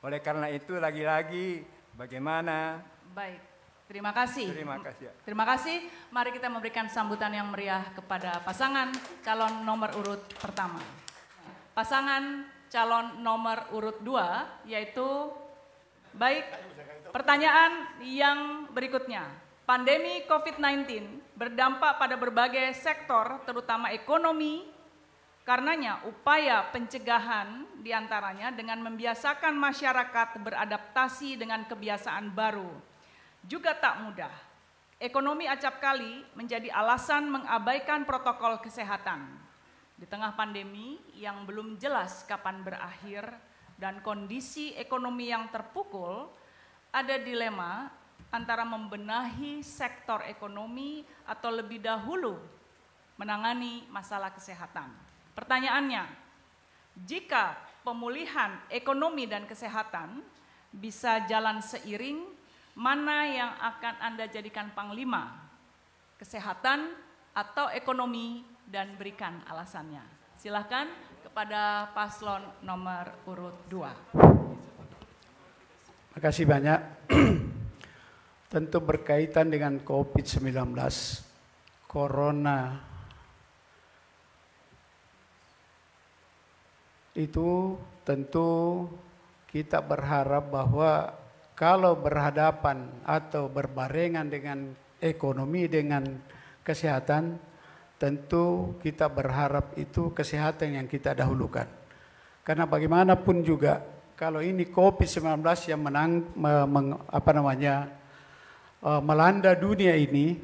Oleh karena itu lagi-lagi bagaimana. Baik, terima kasih. Terima kasih. Terima kasih. Mari kita memberikan sambutan yang meriah kepada pasangan calon nomor urut pertama. Pasangan calon nomor urut 2 yaitu, baik, pertanyaan yang berikutnya. Pandemi COVID-19 berdampak pada berbagai sektor terutama ekonomi. Karenanya upaya pencegahan diantaranya dengan membiasakan masyarakat beradaptasi dengan kebiasaan baru juga tak mudah. Ekonomi acap kali menjadi alasan mengabaikan protokol kesehatan. Di tengah pandemi yang belum jelas kapan berakhir dan kondisi ekonomi yang terpukul, ada dilema antara membenahi sektor ekonomi atau lebih dahulu menangani masalah kesehatan. Pertanyaannya, jika pemulihan ekonomi dan kesehatan bisa jalan seiring, mana yang akan Anda jadikan panglima? Kesehatan atau ekonomi, dan berikan alasannya. Silakan kepada paslon nomor urut 2. Terima kasih banyak. Tentu berkaitan dengan COVID-19, Corona, itu tentu kita berharap bahwa kalau berhadapan atau berbarengan dengan ekonomi dengan kesehatan, tentu kita berharap itu kesehatan yang kita dahulukan. Karena bagaimanapun juga kalau ini COVID-19 yang melanda dunia ini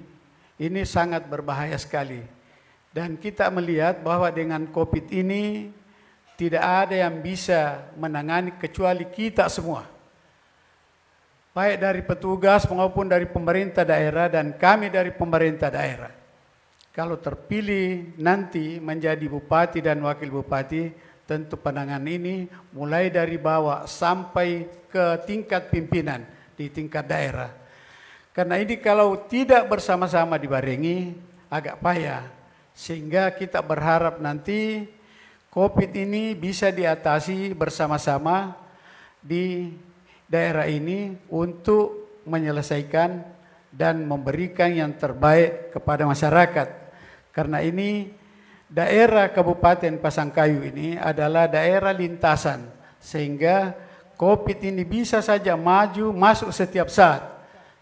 sangat berbahaya sekali. Dan kita melihat bahwa dengan COVID ini tidak ada yang bisa menangani kecuali kita semua. Baik dari petugas maupun dari pemerintah daerah dan kami dari pemerintah daerah. Kalau terpilih nanti menjadi bupati dan wakil bupati, tentu pandangan ini mulai dari bawah sampai ke tingkat pimpinan di tingkat daerah. Karena ini kalau tidak bersama-sama dibarengi agak payah. Sehingga kita berharap nanti COVID ini bisa diatasi bersama-sama di daerah ini untuk menyelesaikan dan memberikan yang terbaik kepada masyarakat. Karena ini daerah Kabupaten Pasangkayu ini adalah daerah lintasan, sehingga COVID ini bisa saja maju masuk setiap saat.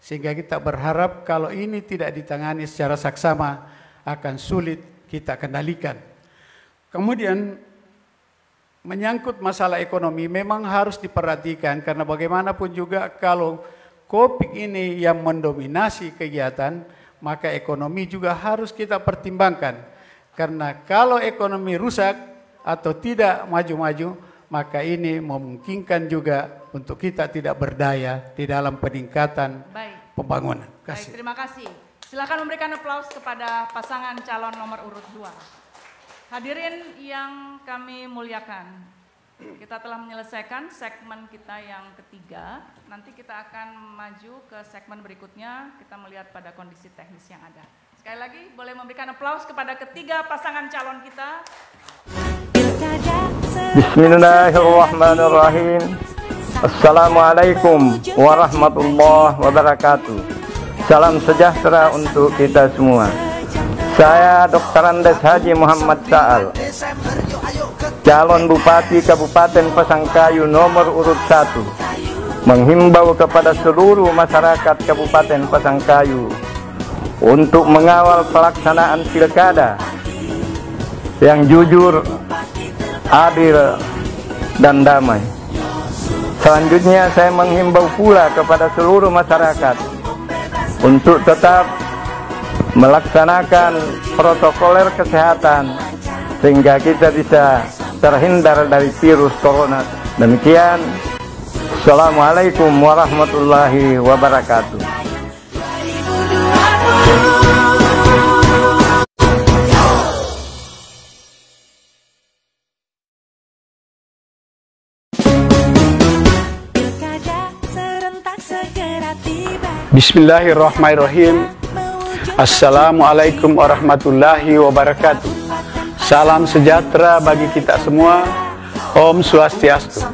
Sehingga kita berharap kalau ini tidak ditangani secara saksama akan sulit kita kendalikan. Kemudian menyangkut masalah ekonomi memang harus diperhatikan, karena bagaimanapun juga kalau COVID ini yang mendominasi kegiatan, maka ekonomi juga harus kita pertimbangkan. Karena kalau ekonomi rusak atau tidak maju-maju, maka ini memungkinkan juga untuk kita tidak berdaya di dalam peningkatan pembangunan. Baik, terima kasih. Silakan memberikan aplaus kepada pasangan calon nomor urut 2. Hadirin yang kami muliakan, kita telah menyelesaikan segmen kita yang ketiga. Nanti kita akan maju ke segmen berikutnya, kita melihat pada kondisi teknis yang ada. Sekali lagi boleh memberikan aplaus kepada ketiga pasangan calon kita. Bismillahirrahmanirrahim. Assalamualaikum warahmatullahi wabarakatuh. Salam sejahtera untuk kita semua. Saya Dr. Andes Haji Muhammad Sa'al, calon Bupati Kabupaten Pasangkayu nomor urut 1, menghimbau kepada seluruh masyarakat Kabupaten Pasangkayu untuk mengawal pelaksanaan pilkada yang jujur, adil, dan damai. Selanjutnya saya menghimbau pula kepada seluruh masyarakat untuk tetap melaksanakan protokoler kesehatan sehingga kita bisa terhindar dari virus corona. Demikian, Assalamualaikum warahmatullahi wabarakatuh. Bismillahirrahmanirrahim. Assalamualaikum warahmatullahi wabarakatuh. Salam sejahtera bagi kita semua. Om Swastiastu.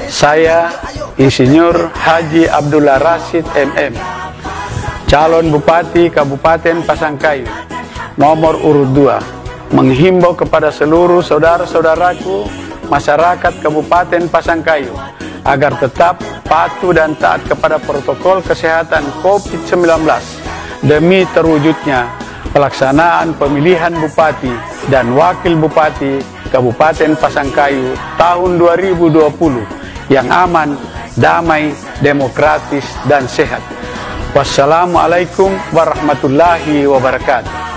Saya Insinyur Haji Abdullah Rashid MM, calon Bupati Kabupaten Pasangkayu nomor urut 2, menghimbau kepada seluruh saudara-saudaraku masyarakat Kabupaten Pasangkayu agar tetap patuh dan taat kepada protokol kesehatan COVID-19 demi terwujudnya pelaksanaan pemilihan Bupati dan Wakil Bupati Kabupaten Pasangkayu tahun 2020 yang aman, damai, demokratis, dan sehat. Wassalamualaikum warahmatullahi wabarakatuh.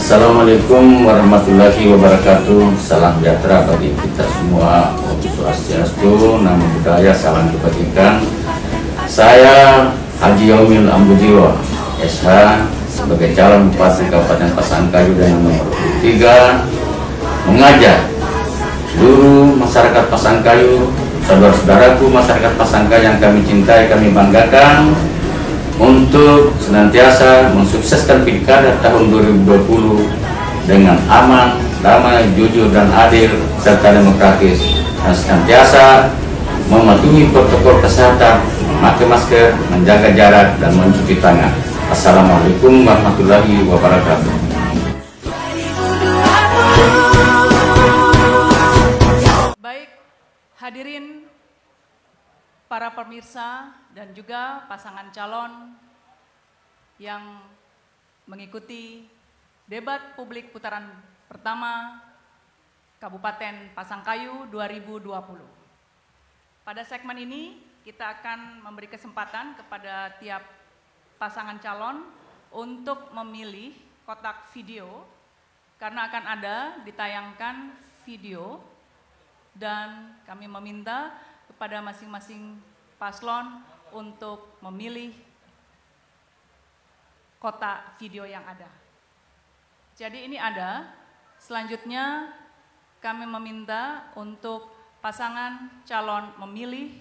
Assalamualaikum warahmatullahi wabarakatuh. Salam sejahtera bagi kita semua. Om Swastiastu, Namo Buddhaya, salam kebajikan. Saya Haji Yaumil Ambujiwa SH sebagai calon Bupati Kabupaten Pasangkayu dan nomor 3 mengajak seluruh masyarakat Pasangkayu, saudara-saudaraku masyarakat Pasangkayu yang kami cintai, kami banggakan, untuk senantiasa mensukseskan pilkada tahun 2020 dengan aman, damai, jujur dan adil serta demokratis, dan senantiasa mematuhi protokol kesehatan, memakai masker, menjaga jarak dan mencuci tangan. Assalamualaikum warahmatullahi wabarakatuh. Baik, hadirin para pemirsa dan juga pasangan calon yang mengikuti debat publik putaran pertama Kabupaten Pasangkayu 2020. Pada segmen ini kita akan memberi kesempatan kepada tiap pasangan calon untuk memilih kotak video karena akan ada ditayangkan video dan kami meminta kepada masing-masing paslon untuk memilih kotak video yang ada. Jadi ini ada. Selanjutnya kami meminta untuk pasangan calon memilih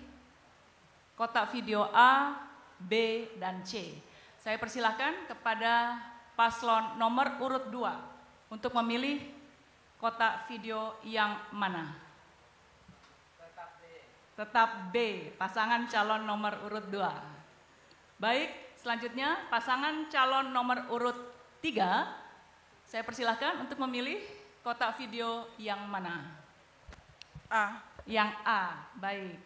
kotak video A, B, dan C. Saya persilahkan kepada paslon nomor urut 2 untuk memilih kotak video yang mana. Tetap B, pasangan calon nomor urut 2. Baik, selanjutnya pasangan calon nomor urut 3, saya persilahkan untuk memilih kotak video yang mana? A. Yang A, baik.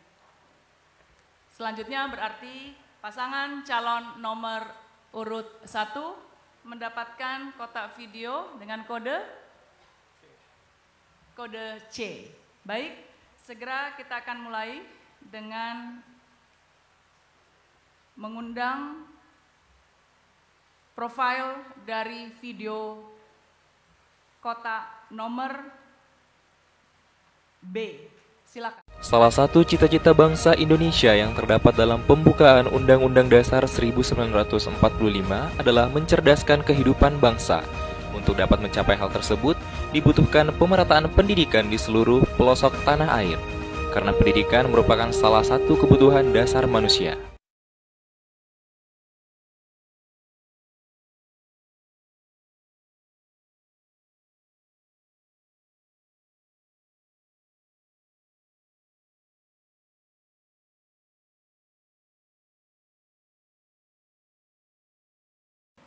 Selanjutnya berarti pasangan calon nomor urut 1 mendapatkan kotak video dengan kode C. Baik. Segera kita akan mulai dengan mengundang profil dari video kotak nomor B. Silakan. Salah satu cita-cita bangsa Indonesia yang terdapat dalam pembukaan Undang-Undang Dasar 1945 adalah mencerdaskan kehidupan bangsa. Untuk dapat mencapai hal tersebut, dibutuhkan pemerataan pendidikan di seluruh pelosok tanah air, karena pendidikan merupakan salah satu kebutuhan dasar manusia.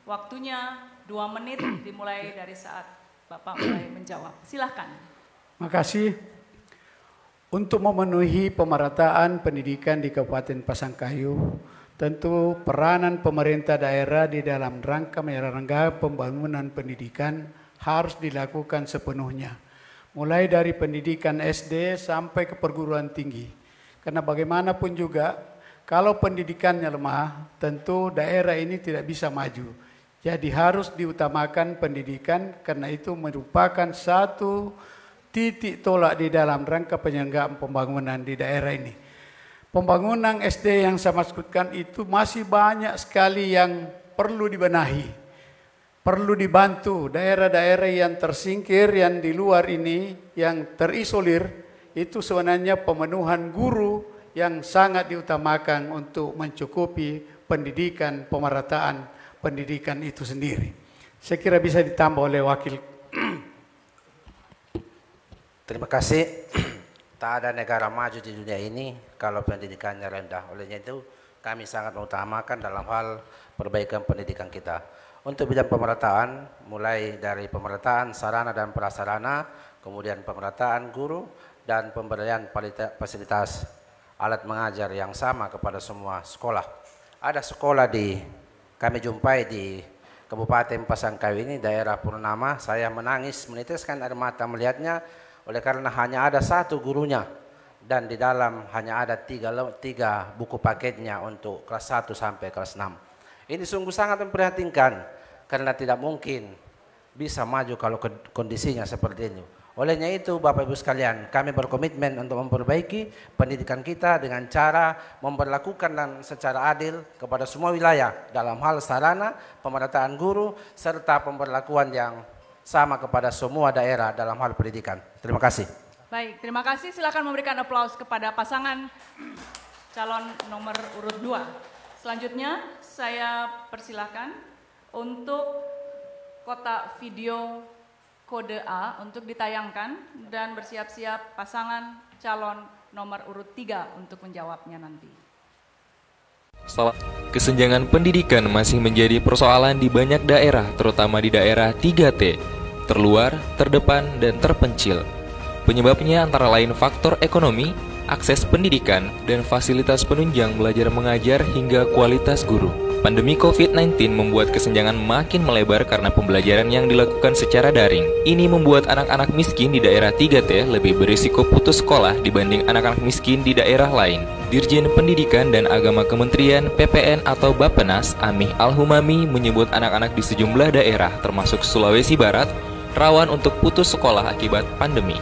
Waktunya 2 menit dimulai dari saat Bapak mulai menjawab. Silahkan. Makasih. Untuk memenuhi pemerataan pendidikan di Kabupaten Pasangkayu, tentu peranan pemerintah daerah di dalam rangka menyelenggarakan pembangunan pendidikan harus dilakukan sepenuhnya. Mulai dari pendidikan SD sampai ke perguruan tinggi. Karena bagaimanapun juga, kalau pendidikannya lemah, tentu daerah ini tidak bisa maju. Jadi harus diutamakan pendidikan karena itu merupakan satu titik tolak di dalam rangka penyelenggaraan pembangunan di daerah ini. Pembangunan SD yang saya maksudkan itu masih banyak sekali yang perlu dibenahi. Perlu dibantu daerah-daerah yang tersingkir, yang di luar ini, yang terisolir, itu sebenarnya pemenuhan guru yang sangat diutamakan untuk mencukupi pendidikan, pemerataan pendidikan itu sendiri. Saya kira bisa ditambah oleh wakil. Terima kasih. Tak ada negara maju di dunia ini kalau pendidikannya rendah. Olehnya itu kami sangat mengutamakan dalam hal perbaikan pendidikan kita. Untuk bidang pemerataan, mulai dari pemerataan sarana dan prasarana, kemudian pemerataan guru, dan pemberian fasilitas alat mengajar yang sama kepada semua sekolah. Ada sekolah kami jumpai di Kabupaten Pasangkayu ini, daerah Purnama, saya menangis, meneteskan air mata melihatnya, oleh karena hanya ada satu gurunya, dan di dalam hanya ada tiga buku paketnya untuk kelas 1 sampai kelas 6. Ini sungguh sangat memprihatinkan, karena tidak mungkin bisa maju kalau kondisinya seperti ini. Olehnya itu Bapak Ibu sekalian, kami berkomitmen untuk memperbaiki pendidikan kita dengan cara memperlakukan dan secara adil kepada semua wilayah dalam hal sarana, pemerataan guru, serta pemberlakuan yang sama kepada semua daerah dalam hal pendidikan. Terima kasih. Baik, terima kasih. Silakan memberikan aplaus kepada pasangan calon nomor urut 2. Selanjutnya saya persilakan untuk kotak video kode A untuk ditayangkan dan bersiap-siap pasangan calon nomor urut 3 untuk menjawabnya nanti. Kesenjangan pendidikan masih menjadi persoalan di banyak daerah, terutama di daerah 3T, terluar, terdepan, dan terpencil. Penyebabnya antara lain faktor ekonomi, akses pendidikan, dan fasilitas penunjang belajar mengajar hingga kualitas guru. Pandemi COVID-19 membuat kesenjangan makin melebar karena pembelajaran yang dilakukan secara daring. Ini membuat anak-anak miskin di daerah 3T lebih berisiko putus sekolah dibanding anak-anak miskin di daerah lain. Dirjen Pendidikan dan Agama Kementerian PPN atau Bappenas, Amih Al-Humami, menyebut anak-anak di sejumlah daerah, termasuk Sulawesi Barat, rawan untuk putus sekolah akibat pandemi.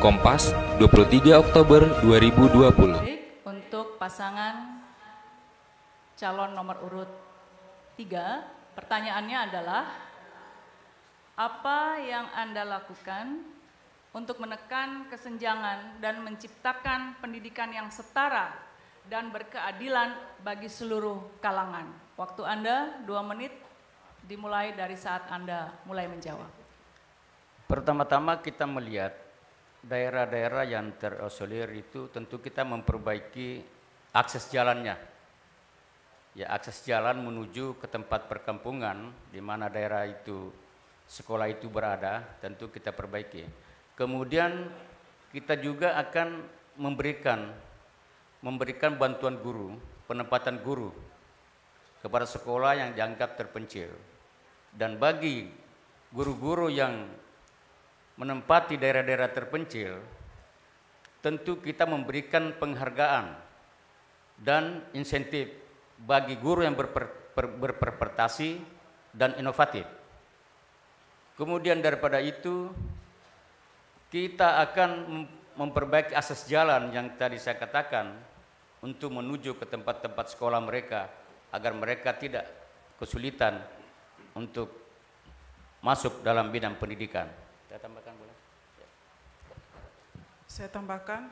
Kompas, 23 Oktober 2020. Untuk pasangan calon nomor urut 3, pertanyaannya adalah, apa yang Anda lakukan untuk menekan kesenjangan dan menciptakan pendidikan yang setara dan berkeadilan bagi seluruh kalangan? Waktu Anda 2 menit dimulai dari saat Anda mulai menjawab. Pertama-tama kita melihat daerah-daerah yang terisolir itu tentu kita memperbaiki akses jalannya. Ya, akses jalan menuju ke tempat perkampungan di mana daerah itu, sekolah itu berada, tentu kita perbaiki. Kemudian kita juga akan memberikan bantuan guru, penempatan guru kepada sekolah yang dianggap terpencil. Dan bagi guru-guru yang menempati daerah-daerah terpencil, tentu kita memberikan penghargaan dan insentif bagi guru yang berprestasi dan inovatif. Kemudian daripada itu, kita akan memperbaiki akses jalan yang tadi saya katakan untuk menuju ke tempat-tempat sekolah mereka, agar mereka tidak kesulitan untuk masuk dalam bidang pendidikan. Saya tambahkan boleh? Saya tambahkan,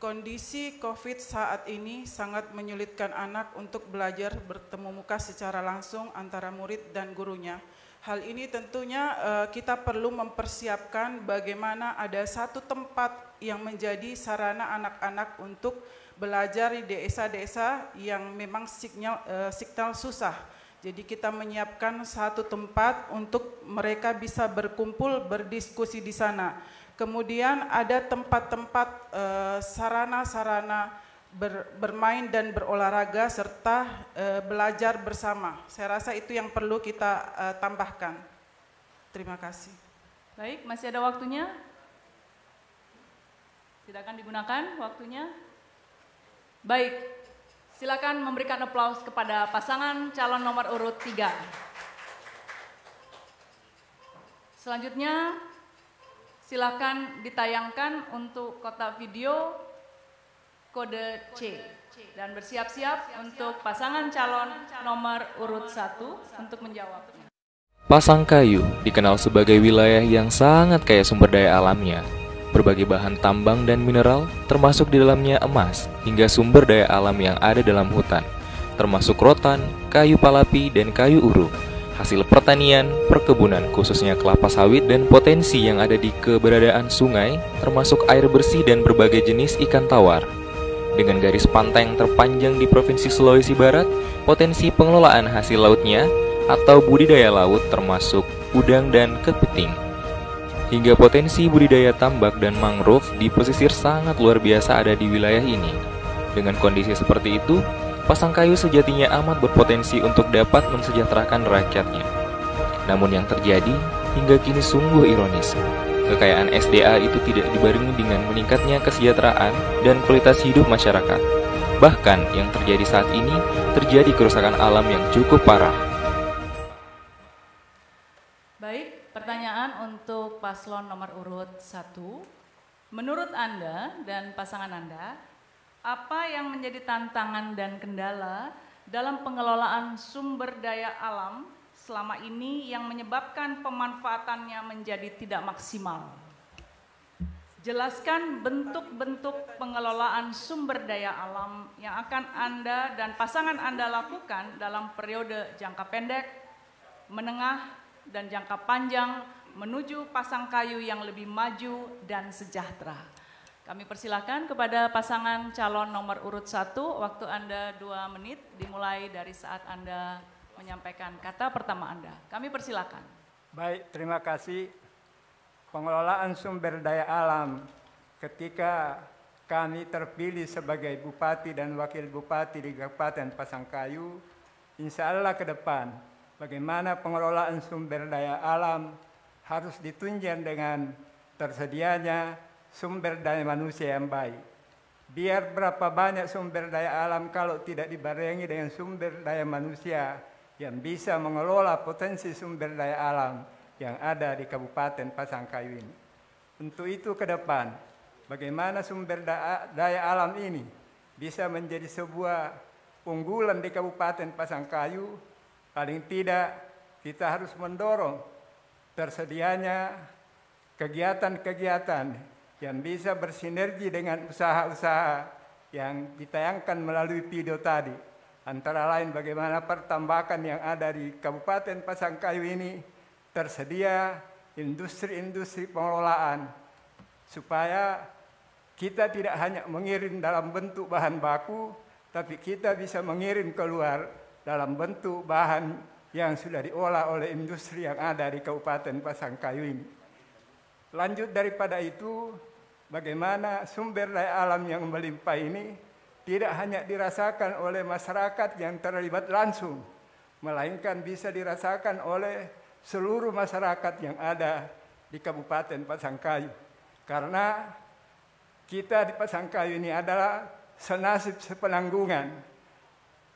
kondisi COVID saat ini sangat menyulitkan anak untuk belajar bertemu muka secara langsung antara murid dan gurunya. Hal ini tentunya kita perlu mempersiapkan bagaimana ada satu tempat yang menjadi sarana anak-anak untuk belajar di desa-desa yang memang signal susah. Jadi kita menyiapkan satu tempat untuk mereka bisa berkumpul, berdiskusi di sana. Kemudian ada tempat-tempat sarana-sarana bermain dan berolahraga serta belajar bersama. Saya rasa itu yang perlu kita tambahkan. Terima kasih. Baik, masih ada waktunya? Silakan digunakan waktunya. Baik, silakan memberikan aplaus kepada pasangan calon nomor urut 3. Selanjutnya, silakan ditayangkan untuk kotak video kode C dan bersiap-siap untuk pasangan calon nomor urut 1 untuk menjawabnya. Pasangkayu dikenal sebagai wilayah yang sangat kaya sumber daya alamnya. Berbagai bahan tambang dan mineral, termasuk di dalamnya emas, hingga sumber daya alam yang ada dalam hutan, termasuk rotan, kayu palapi, dan kayu uru. Hasil pertanian, perkebunan, khususnya kelapa sawit, dan potensi yang ada di keberadaan sungai, termasuk air bersih dan berbagai jenis ikan tawar. Dengan garis pantai yang terpanjang di Provinsi Sulawesi Barat, potensi pengelolaan hasil lautnya atau budidaya laut termasuk udang dan kepiting. Hingga potensi budidaya tambak dan mangrove di pesisir sangat luar biasa ada di wilayah ini. Dengan kondisi seperti itu, Pasangkayu sejatinya amat berpotensi untuk dapat mensejahterakan rakyatnya. Namun yang terjadi hingga kini sungguh ironis. Kekayaan SDA itu tidak dibarengi dengan meningkatnya kesejahteraan dan kualitas hidup masyarakat. Bahkan yang terjadi saat ini terjadi kerusakan alam yang cukup parah. Baik, paslon nomor urut 1, menurut Anda dan pasangan Anda, apa yang menjadi tantangan dan kendala dalam pengelolaan sumber daya alam selama ini yang menyebabkan pemanfaatannya menjadi tidak maksimal? Jelaskan bentuk-bentuk pengelolaan sumber daya alam yang akan Anda dan pasangan Anda lakukan dalam periode jangka pendek, menengah, dan jangka panjang menuju Pasangkayu yang lebih maju dan sejahtera. Kami persilakan kepada pasangan calon nomor urut 1, waktu Anda 2 menit dimulai dari saat Anda menyampaikan kata pertama Anda. Kami persilakan. Baik, terima kasih. Pengelolaan sumber daya alam ketika kami terpilih sebagai Bupati dan Wakil Bupati di Kabupaten Pasangkayu, insya Allah ke depan bagaimana pengelolaan sumber daya alam harus ditunjang dengan tersedianya sumber daya manusia yang baik. Biar berapa banyak sumber daya alam kalau tidak dibarengi dengan sumber daya manusia yang bisa mengelola potensi sumber daya alam yang ada di Kabupaten Pasangkayu ini. Untuk itu ke depan, bagaimana sumber daya alam ini bisa menjadi sebuah unggulan di Kabupaten Pasangkayu, paling tidak kita harus mendorong tersedianya kegiatan-kegiatan yang bisa bersinergi dengan usaha-usaha yang ditayangkan melalui video tadi. Antara lain bagaimana pertambakan yang ada di Kabupaten Pasangkayu ini tersedia industri-industri pengelolaan supaya kita tidak hanya mengirim dalam bentuk bahan baku, tapi kita bisa mengirim keluar dalam bentuk bahan yang sudah diolah oleh industri yang ada di Kabupaten Pasangkayu ini. Lanjut daripada itu, bagaimana sumber daya alam yang melimpah ini tidak hanya dirasakan oleh masyarakat yang terlibat langsung, melainkan bisa dirasakan oleh seluruh masyarakat yang ada di Kabupaten Pasangkayu. Karena kita di Pasangkayu ini adalah senasib sepenanggungan.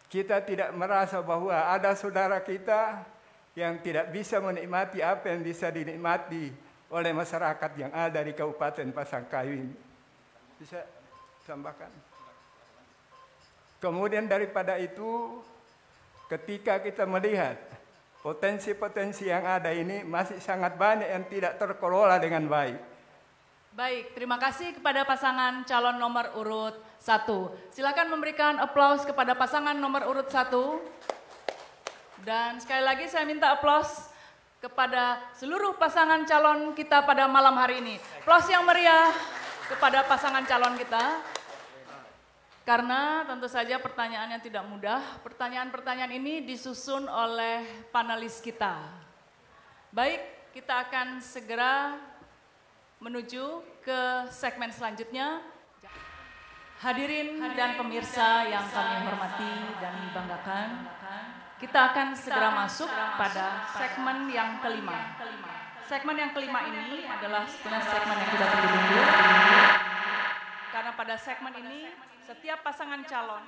Kita tidak merasa bahwa ada saudara kita yang tidak bisa menikmati apa yang bisa dinikmati oleh masyarakat yang ada di Kabupaten Pasangkayu ini. Bisa tambahkan? Kemudian daripada itu, ketika kita melihat potensi-potensi yang ada ini masih sangat banyak yang tidak terkelola dengan baik. Baik, terima kasih kepada pasangan calon nomor urut 1. Silakan memberikan aplaus kepada pasangan nomor urut 1. Dan sekali lagi saya minta aplaus kepada seluruh pasangan calon kita pada malam hari ini. Aplaus yang meriah kepada pasangan calon kita. Karena tentu saja pertanyaannya tidak mudah. Pertanyaan-pertanyaan ini disusun oleh panelis kita. Baik, kita akan segera menuju ke segmen selanjutnya. Hadirin dan pemirsa yang kami hormati dan banggakan, kita akan segera masuk pada segmen yang kelima. Segmen yang kelima ini adalah segmen yang tidak tunggu-tunggu. Karena pada segmen ini setiap pasangan calon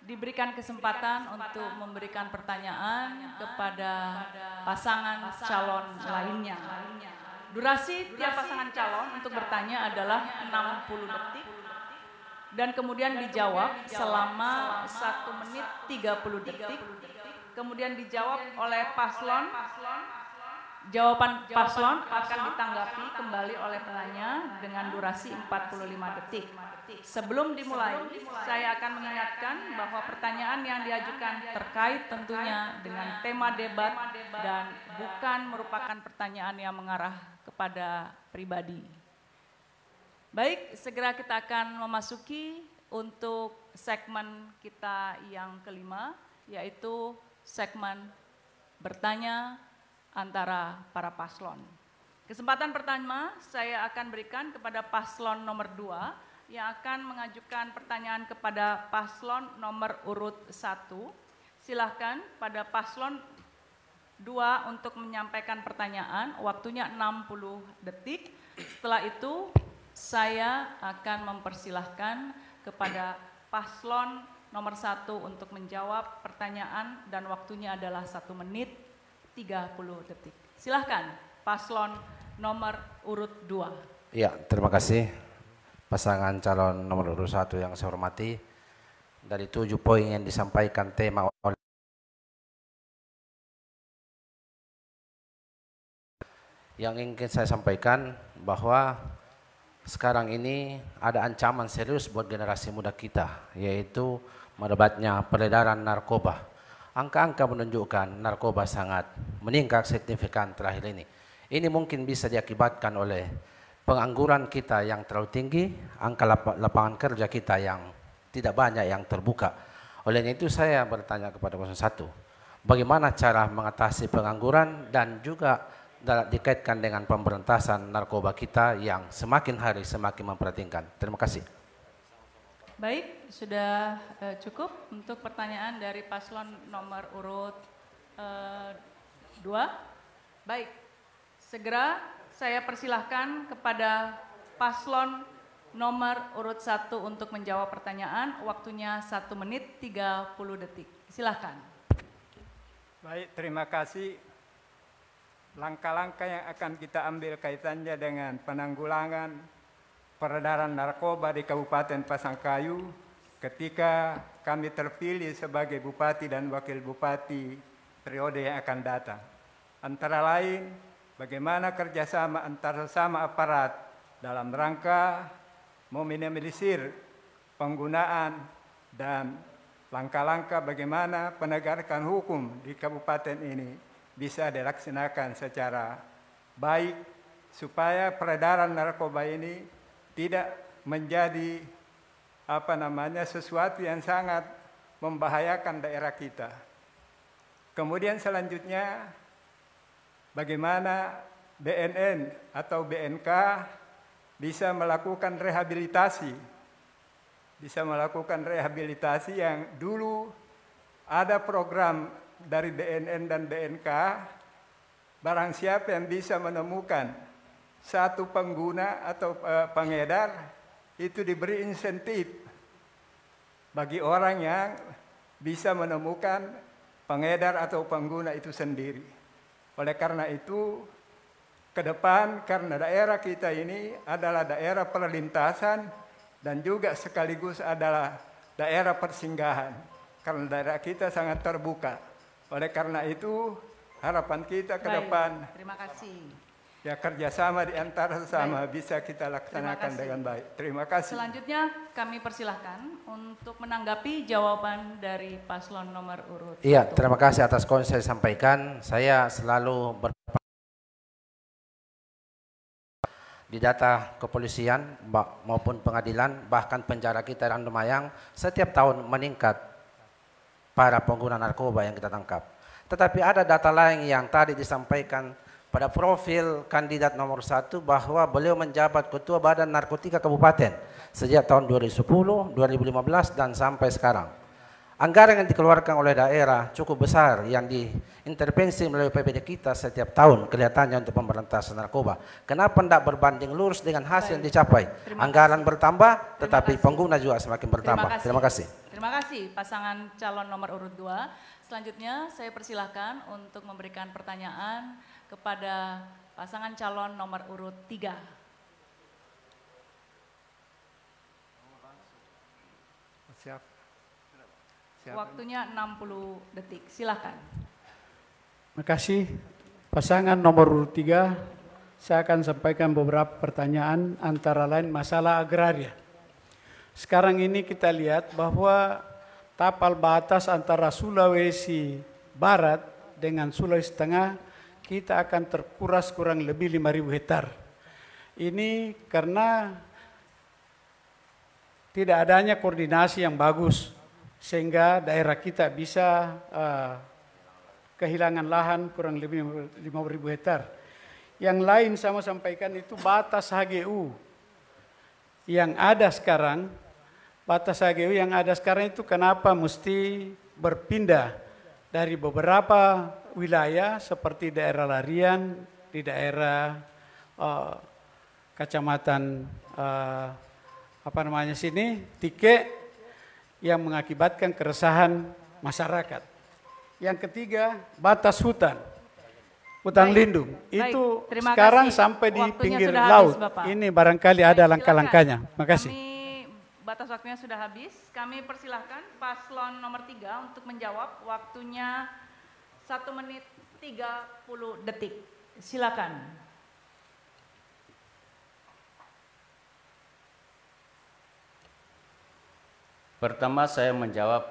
diberikan kesempatan untuk memberikan pertanyaan kepada pasangan calon lainnya. Durasi tiap pasangan calon untuk bertanya adalah 60 detik dan kemudian dijawab selama 1 menit 30 detik. Kemudian dijawab oleh paslon. Jawaban paslon akan ditanggapi kembali oleh penanya dengan durasi 45 detik. Sebelum dimulai, saya akan mengingatkan bahwa pertanyaan yang diajukan terkait tentunya dengan tema debat dan bukan merupakan pertanyaan yang mengarah kepada pribadi. Baik, segera kita akan memasuki untuk segmen kita yang kelima, yaitu segmen bertanya antara para paslon. Kesempatan pertama saya akan berikan kepada paslon nomor 2 yang akan mengajukan pertanyaan kepada paslon nomor urut 1. Silahkan pada paslon 2 untuk menyampaikan pertanyaan, waktunya 60 detik. Setelah itu saya akan mempersilahkan kepada paslon nomor 1 untuk menjawab pertanyaan dan waktunya adalah 1 menit 30 detik. Silahkan paslon nomor urut 2. Ya, terima kasih. Pasangan calon nomor urut 1 yang saya hormati, dari 7 poin yang disampaikan tema oleh yang ingin saya sampaikan bahwa sekarang ini ada ancaman serius buat generasi muda kita, yaitu merebaknya peredaran narkoba. Angka-angka menunjukkan narkoba sangat meningkat signifikan terakhir ini. Ini mungkin bisa diakibatkan oleh pengangguran kita yang terlalu tinggi, angka lapangan kerja kita yang tidak banyak yang terbuka. Oleh itu saya bertanya kepada 01, bagaimana cara mengatasi pengangguran dan juga dikaitkan dengan pemberantasan narkoba kita yang semakin hari semakin memperhatikan. Terima kasih. Baik, sudah cukup untuk pertanyaan dari paslon nomor urut 2. Baik, segera saya persilahkan kepada paslon nomor urut 1 untuk menjawab pertanyaan. Waktunya 1 menit 30 detik. Silahkan. Baik, terima kasih. Langkah-langkah yang akan kita ambil kaitannya dengan penanggulangan peredaran narkoba di Kabupaten Pasangkayu ketika kami terpilih sebagai Bupati dan Wakil Bupati periode yang akan datang. Antara lain, bagaimana kerjasama antar sesama aparat dalam rangka meminimalisir penggunaan dan langkah-langkah bagaimana penegakan hukum di kabupaten ini bisa dilaksanakan secara baik supaya peredaran narkoba ini tidak menjadi sesuatu yang sangat membahayakan daerah kita. Kemudian selanjutnya bagaimana BNN atau BNK bisa melakukan rehabilitasi yang dulu ada program dari BNN dan BNK, barang siapa yang bisa menemukan satu pengguna atau pengedar, itu diberi insentif bagi orang yang bisa menemukan pengedar atau pengguna itu sendiri. Oleh karena itu, ke depan karena daerah kita ini adalah daerah perlintasan dan juga sekaligus adalah daerah persinggahan, karena daerah kita sangat terbuka. Oleh karena itu, harapan kita ke depan, terima kasih. Ya, kerjasama di antara sesama bisa kita laksanakan dengan baik. Terima kasih. Selanjutnya kami persilahkan untuk menanggapi jawaban dari paslon nomor urut 1. Iya, terima kasih atas koin saya sampaikan. Saya selalu di data kepolisian maupun pengadilan, bahkan penjara kita dan Mayang setiap tahun meningkat para pengguna narkoba yang kita tangkap. Tetapi ada data lain yang tadi disampaikan pada profil kandidat nomor 1 bahwa beliau menjabat Ketua Badan Narkotika Kabupaten sejak tahun 2010, 2015 dan sampai sekarang. Anggaran yang dikeluarkan oleh daerah cukup besar yang diintervensi melalui PPD kita setiap tahun kelihatannya untuk pemberantasan narkoba. Kenapa tidak berbanding lurus dengan hasil yang dicapai? Anggaran bertambah tetapi pengguna juga semakin bertambah. Terima kasih. Terima kasih pasangan calon nomor urut 2. Selanjutnya saya persilahkan untuk memberikan pertanyaan kepada pasangan calon nomor urut 3. Siap. Waktunya 60 detik, silakan. Terima kasih. Pasangan nomor urut 3, saya akan sampaikan beberapa pertanyaan antara lain masalah agraria. Sekarang ini kita lihat bahwa tapal batas antara Sulawesi Barat dengan Sulawesi Tengah kita akan terkuras kurang lebih 5.000 hektar. Ini karena tidak adanya koordinasi yang bagus sehingga daerah kita bisa kehilangan lahan kurang lebih 5.000 hektar. Yang lain saya mau sampaikan itu batas HGU yang ada sekarang. Batas HGU yang ada sekarang itu kenapa mesti berpindah dari beberapa wilayah seperti daerah Larian, di daerah kecamatan Tike yang mengakibatkan keresahan masyarakat. Yang ketiga, batas hutan. Hutan Baik. lindung. Baik, Itu terima sekarang kasih. sampai di Waktunya pinggir sudah laut. habis, Bapak. Ini barangkali ada langkah-langkahnya. Terima kasih. Kami batas waktunya sudah habis. Kami persilahkan paslon nomor 3 untuk menjawab. Waktunya 1 menit 30 detik. Silakan. Pertama saya menjawab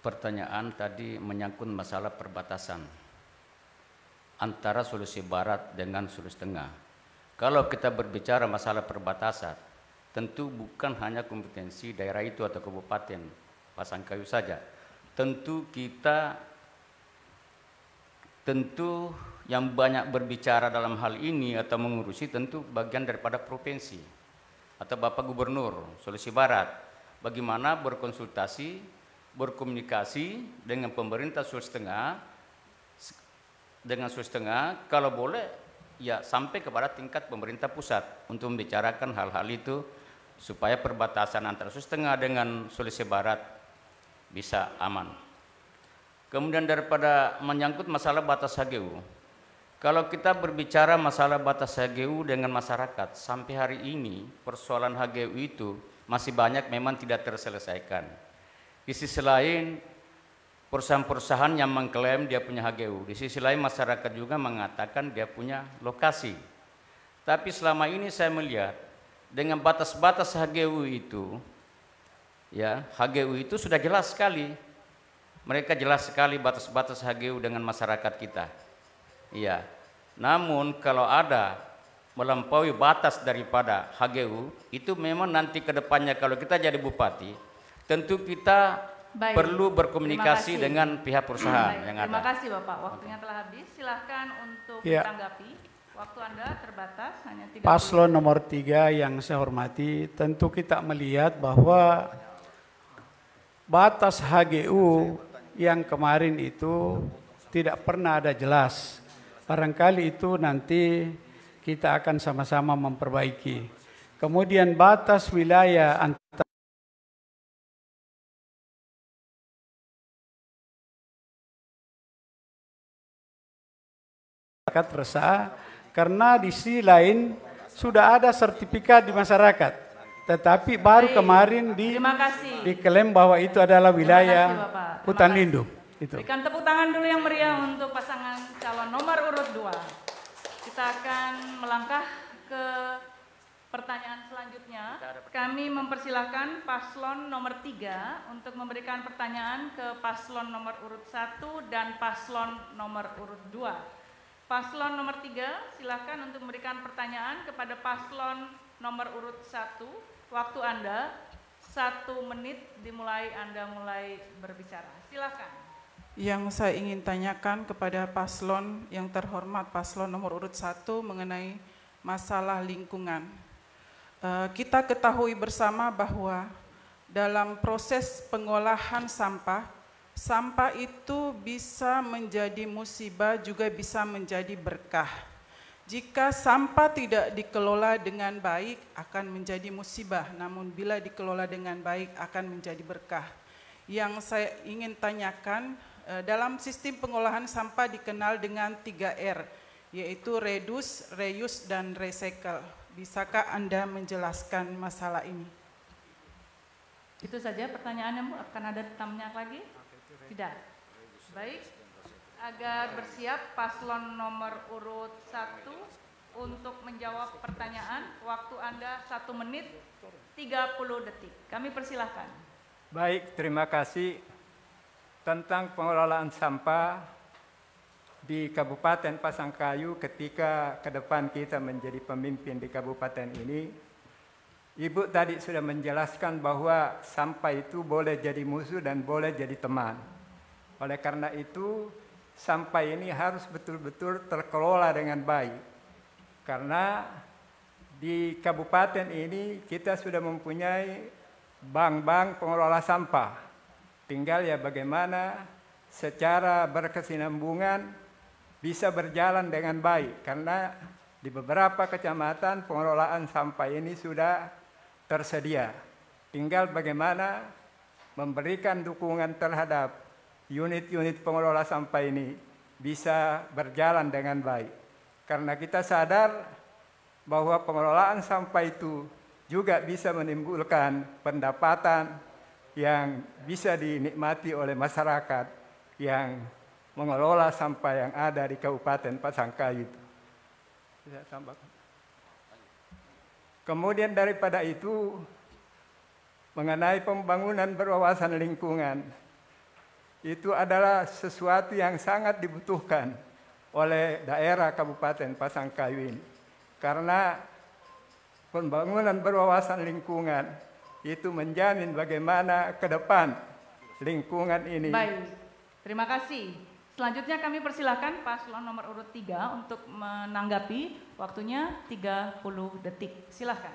pertanyaan tadi menyangkut masalah perbatasan antara Sulawesi Barat dengan Sulawesi Tengah. Kalau kita berbicara masalah perbatasan, tentu bukan hanya kompetensi daerah itu atau kabupaten Pasangkayu saja. Tentu yang banyak berbicara dalam hal ini atau mengurusi tentu bagian daripada provinsi atau Bapak Gubernur Sulawesi Barat. Bagaimana berkonsultasi, berkomunikasi dengan pemerintah Sulawesi Tengah, kalau boleh ya sampai kepada tingkat pemerintah pusat untuk membicarakan hal-hal itu supaya perbatasan antara Sulawesi Tengah dengan Sulawesi Barat bisa aman. Kemudian daripada menyangkut masalah batas HGU, kalau kita berbicara masalah batas HGU dengan masyarakat, sampai hari ini persoalan HGU itu masih banyak memang tidak terselesaikan. Di sisi lain perusahaan-perusahaan yang mengklaim dia punya HGU, di sisi lain masyarakat juga mengatakan dia punya lokasi. Tapi selama ini saya melihat dengan batas-batas HGU itu, ya HGU itu sudah jelas sekali. Mereka jelas sekali batas-batas HGU dengan masyarakat kita. Iya. Namun kalau ada melampaui batas daripada HGU, itu memang nanti ke depannya kalau kita jadi bupati, tentu kita perlu berkomunikasi dengan pihak perusahaan yang ada. Terima kasih Bapak, waktunya telah habis. Silahkan untuk menanggapi. Waktu Anda terbatas, hanya 30 Paslon nomor 3 yang saya hormati, tentu kita melihat bahwa batas HGU yang kemarin itu tidak pernah ada jelas. Barangkali itu nanti kita akan sama-sama memperbaiki. Kemudian batas wilayah antara masyarakat resah karena di sisi lain sudah ada sertifikat di masyarakat, tetapi baru kemarin diklaim bahwa itu adalah wilayah hutan lindung. Itu. Berikan tepuk tangan dulu yang meriah untuk pasangan calon nomor urut 2. Kita akan melangkah ke pertanyaan selanjutnya. Kami mempersilahkan paslon nomor 3 untuk memberikan pertanyaan ke paslon nomor urut 1 dan paslon nomor urut 2. Paslon nomor 3, silakan untuk memberikan pertanyaan kepada paslon nomor urut 1. Waktu Anda 1 menit dimulai Anda mulai berbicara. Silakan. Yang saya ingin tanyakan kepada paslon yang terhormat, paslon nomor urut 1 mengenai masalah lingkungan. Kita ketahui bersama bahwa dalam proses pengolahan sampah, sampah itu bisa menjadi musibah juga bisa menjadi berkah. Jika sampah tidak dikelola dengan baik akan menjadi musibah, namun bila dikelola dengan baik akan menjadi berkah. Yang saya ingin tanyakan, dalam sistem pengolahan sampah dikenal dengan 3R, yaitu reduce, reuse, dan recycle. Bisakah Anda menjelaskan masalah ini? Itu saja pertanyaannya, Bu. Akan ada tamnya lagi? Tidak. Baik. Agar bersiap paslon nomor urut 1 untuk menjawab pertanyaan. Waktu Anda 1 menit 30 detik. Kami persilahkan. Baik, terima kasih. Tentang pengelolaan sampah di Kabupaten Pasangkayu ketika ke depan kita menjadi pemimpin di kabupaten ini, Ibu tadi sudah menjelaskan bahwa sampah itu boleh jadi musuh dan boleh jadi teman. Oleh karena itu, sampah ini harus betul-betul terkelola dengan baik. Karena di kabupaten ini kita sudah mempunyai bank-bank pengelola sampah. Tinggal ya bagaimana secara berkesinambungan bisa berjalan dengan baik. Karena di beberapa kecamatan pengelolaan sampah ini sudah tersedia. Tinggal bagaimana memberikan dukungan terhadap unit-unit pengelola sampah ini bisa berjalan dengan baik. Karena kita sadar bahwa pengelolaan sampah itu juga bisa menimbulkan pendapatan yang bisa dinikmati oleh masyarakat yang mengelola sampah yang ada di Kabupaten Pasangkayu itu. Bisa tambahkan. Kemudian daripada itu, mengenai pembangunan berwawasan lingkungan, itu adalah sesuatu yang sangat dibutuhkan oleh daerah Kabupaten Pasangkayu ini. Karena pembangunan berwawasan lingkungan itu menjamin bagaimana ke depan lingkungan ini. Baik, terima kasih. Selanjutnya kami persilakan paslon nomor urut 3 untuk menanggapi, waktunya 30 detik. Silakan.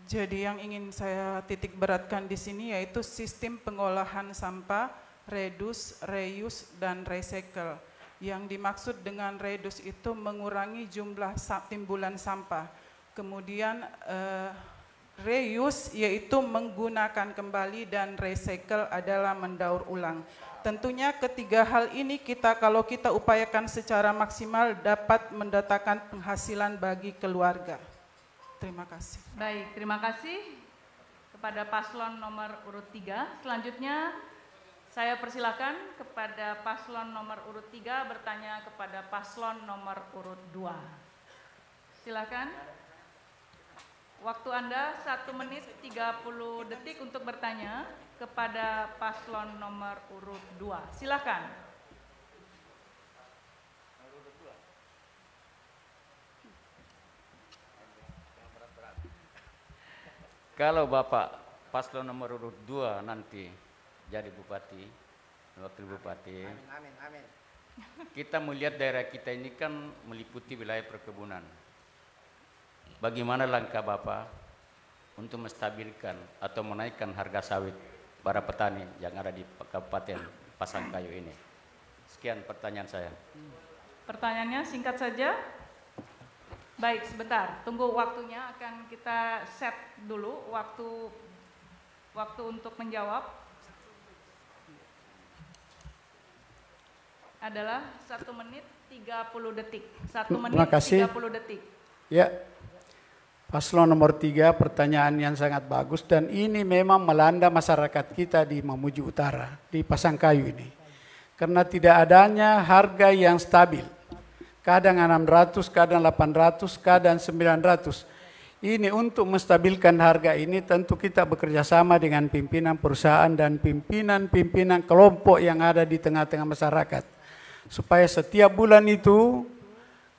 Jadi yang ingin saya titik beratkan di sini yaitu sistem pengolahan sampah, reduce, reuse, dan recycle. Yang dimaksud dengan reduce itu mengurangi jumlah timbulan sampah. Kemudian reuse yaitu menggunakan kembali, dan recycle adalah mendaur ulang. Tentunya ketiga hal ini kalau kita upayakan secara maksimal dapat mendatangkan penghasilan bagi keluarga. Terima kasih. Baik, terima kasih kepada paslon nomor urut 3. Selanjutnya saya persilakan kepada paslon nomor urut 3 bertanya kepada paslon nomor urut 2. Silakan. Waktu Anda 1 menit 30 detik untuk bertanya kepada paslon nomor urut 2. Silakan. Kalau Bapak paslon nomor urut 2 nanti jadi bupati, wakil bupati, amin, amin. Kita melihat daerah kita ini kan meliputi wilayah perkebunan. Bagaimana langkah Bapak untuk menstabilkan atau menaikkan harga sawit para petani yang ada di Kabupaten Pasangkayu ini? Sekian pertanyaan saya. Pertanyaannya singkat saja. Baik, sebentar. Tunggu waktunya, akan kita set dulu waktu untuk menjawab. Adalah 1 menit 30 detik. 1 menit 30 detik. Ya. Paslon nomor 3, pertanyaan yang sangat bagus, dan ini memang melanda masyarakat kita di Mamuju Utara, di Pasangkayu ini. Karena tidak adanya harga yang stabil. Kadang 600, kadang 800, kadang 900. Ini untuk menstabilkan harga ini tentu kita bekerja sama dengan pimpinan perusahaan dan pimpinan kelompok yang ada di tengah-tengah masyarakat. Supaya setiap bulan itu,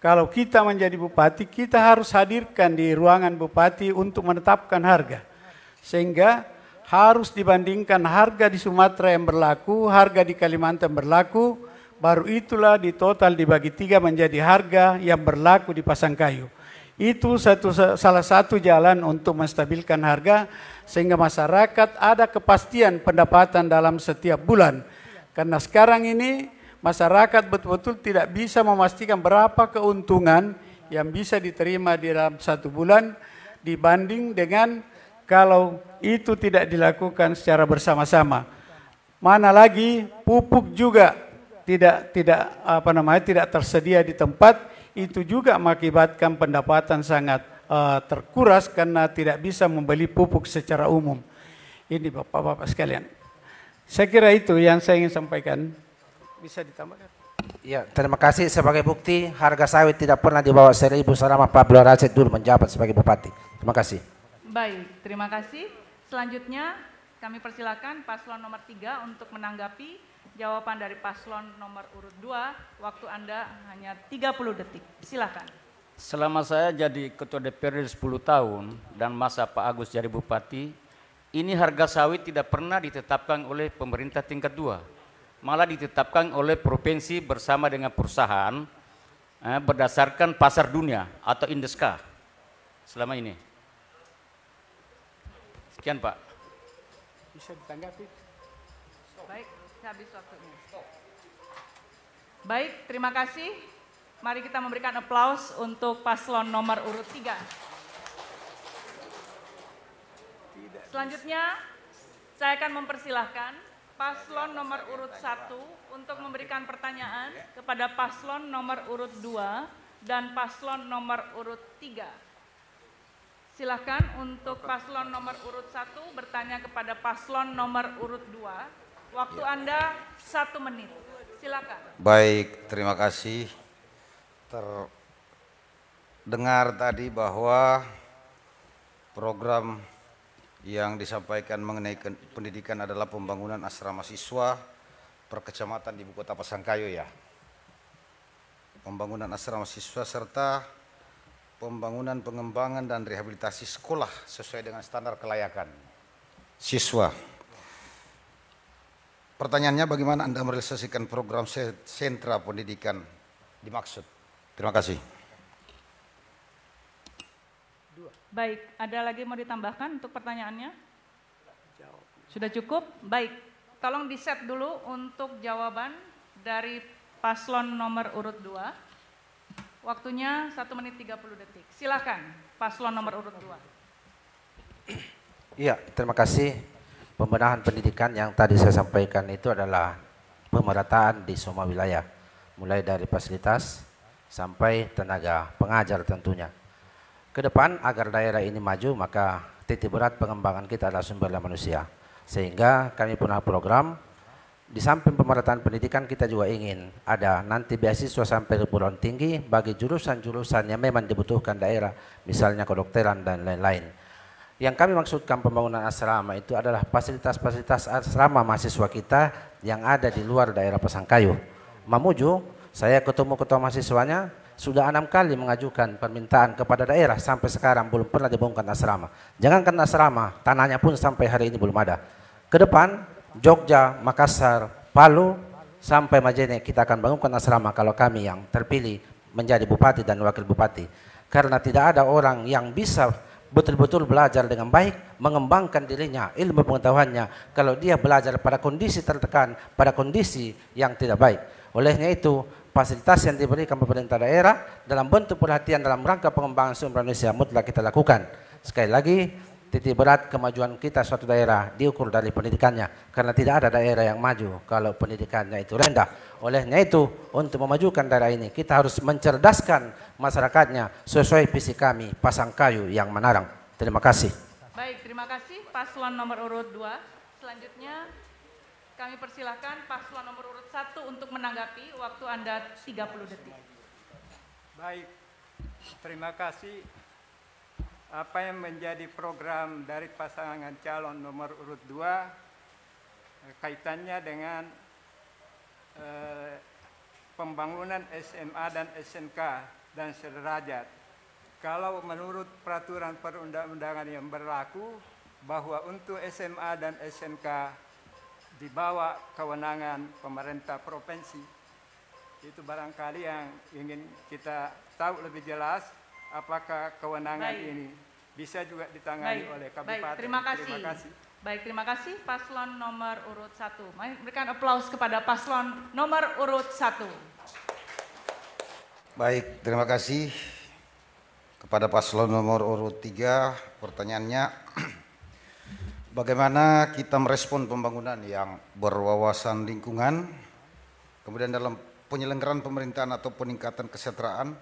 kalau kita menjadi bupati, kita harus hadirkan di ruangan bupati untuk menetapkan harga. Sehingga harus dibandingkan harga di Sumatera yang berlaku, harga di Kalimantan berlaku, baru itulah di total dibagi 3 menjadi harga yang berlaku di Pasangkayu. Itu salah satu jalan untuk menstabilkan harga, sehingga masyarakat ada kepastian pendapatan dalam setiap bulan. Karena sekarang ini masyarakat betul-betul tidak bisa memastikan berapa keuntungan yang bisa diterima di dalam 1 bulan dibanding dengan kalau itu tidak dilakukan secara bersama-sama. Mana lagi pupuk juga tidak tersedia di tempat, itu juga mengakibatkan pendapatan sangat terkuras karena tidak bisa membeli pupuk secara umum. Ini Bapak-bapak sekalian. Saya kira itu yang saya ingin sampaikan. Bisa ditambahkan? Ya, terima kasih. Sebagai bukti, harga sawit tidak pernah di bawah 1.000 selama Pak Abdul Rasid dulu menjabat sebagai bupati. Terima kasih. Baik, terima kasih. Selanjutnya kami persilakan paslon nomor 3 untuk menanggapi jawaban dari paslon nomor urut 2. Waktu Anda hanya 30 detik. Silakan. Selama saya jadi ketua DPRD 10 tahun dan masa Pak Agus jadi bupati, ini harga sawit tidak pernah ditetapkan oleh pemerintah tingkat 2. Malah ditetapkan oleh provinsi bersama dengan perusahaan berdasarkan pasar dunia atau Indeska selama ini. Sekian Pak. Bisa ditanggapi? Baik, habis waktunya. Baik, terima kasih. Mari kita memberikan aplaus untuk paslon nomor urut 3. Selanjutnya, saya akan mempersilahkan paslon nomor urut 1 untuk memberikan pertanyaan kepada paslon nomor urut 2 dan paslon nomor urut 3. Silakan untuk paslon nomor urut 1 bertanya kepada paslon nomor urut 2. Waktu Anda 1 menit. Silakan. Baik, terima kasih. Terdengar tadi bahwa program yang disampaikan mengenai pendidikan adalah pembangunan asrama siswa per kecamatan di Ibu Kota Pasangkayu ya. Pembangunan asrama siswa serta pembangunan pengembangan dan rehabilitasi sekolah sesuai dengan standar kelayakan siswa. Pertanyaannya, bagaimana Anda merealisasikan program sentra pendidikan dimaksud? Terima kasih. Baik, ada lagi mau ditambahkan untuk pertanyaannya? Sudah cukup? Baik, tolong di-set dulu untuk jawaban dari paslon nomor urut 2. Waktunya 1 menit 30 detik. Silakan, paslon nomor urut 2. Iya, terima kasih. Pembenahan pendidikan yang tadi saya sampaikan itu adalah pemerataan di semua wilayah, mulai dari fasilitas sampai tenaga pengajar tentunya. Ke depan agar daerah ini maju, maka titik berat pengembangan kita adalah sumber daya manusia. Sehingga kami punya program, di samping pemerataan pendidikan kita juga ingin ada nanti beasiswa sampai perguruan tinggi bagi jurusan-jurusan yang memang dibutuhkan daerah, misalnya kedokteran dan lain-lain. Yang kami maksudkan pembangunan asrama itu adalah fasilitas-fasilitas asrama mahasiswa kita yang ada di luar daerah Pasangkayu. Mamuju, saya ketemu ketua mahasiswanya, sudah 6 kali mengajukan permintaan kepada daerah, sampai sekarang belum pernah dibangunkan asrama. Jangankan asrama, tanahnya pun sampai hari ini belum ada. Ke depan, Jogja, Makassar, Palu, sampai Majene kita akan bangunkan asrama kalau kami yang terpilih menjadi bupati dan wakil bupati. Karena tidak ada orang yang bisa betul-betul belajar dengan baik, mengembangkan dirinya, ilmu pengetahuannya, kalau dia belajar pada kondisi tertekan, pada kondisi yang tidak baik. Olehnya itu, fasilitas yang diberikan pemerintah daerah dalam bentuk perhatian dalam rangka pengembangan sumber Indonesia mutlak kita lakukan. Sekali lagi, titik berat kemajuan kita suatu daerah diukur dari pendidikannya, karena tidak ada daerah yang maju kalau pendidikannya itu rendah. Olehnya itu, untuk memajukan daerah ini, kita harus mencerdaskan masyarakatnya sesuai visi kami, Pasangkayu yang menarang. Terima kasih. Baik, terima kasih paslon nomor urut 2. Selanjutnya kami persilakan paslon nomor urut 1 untuk menanggapi. Waktu Anda 30 detik. Baik, terima kasih. Apa yang menjadi program dari pasangan calon nomor urut 2 kaitannya dengan pembangunan SMA dan SMK dan sederajat. Kalau menurut peraturan perundang-undangan yang berlaku bahwa untuk SMA dan SMK di bawah kewenangan pemerintah provinsi, itu barangkali yang ingin kita tahu lebih jelas apakah kewenangan ini bisa juga ditangani oleh kabupaten. Baik, terima kasih. Baik, terima kasih paslon nomor urut 1. Mari berikan aplaus kepada paslon nomor urut 1. Baik, terima kasih kepada paslon nomor urut 3. Pertanyaannya, bagaimana kita merespon pembangunan yang berwawasan lingkungan, kemudian dalam penyelenggaraan pemerintahan atau peningkatan kesejahteraan,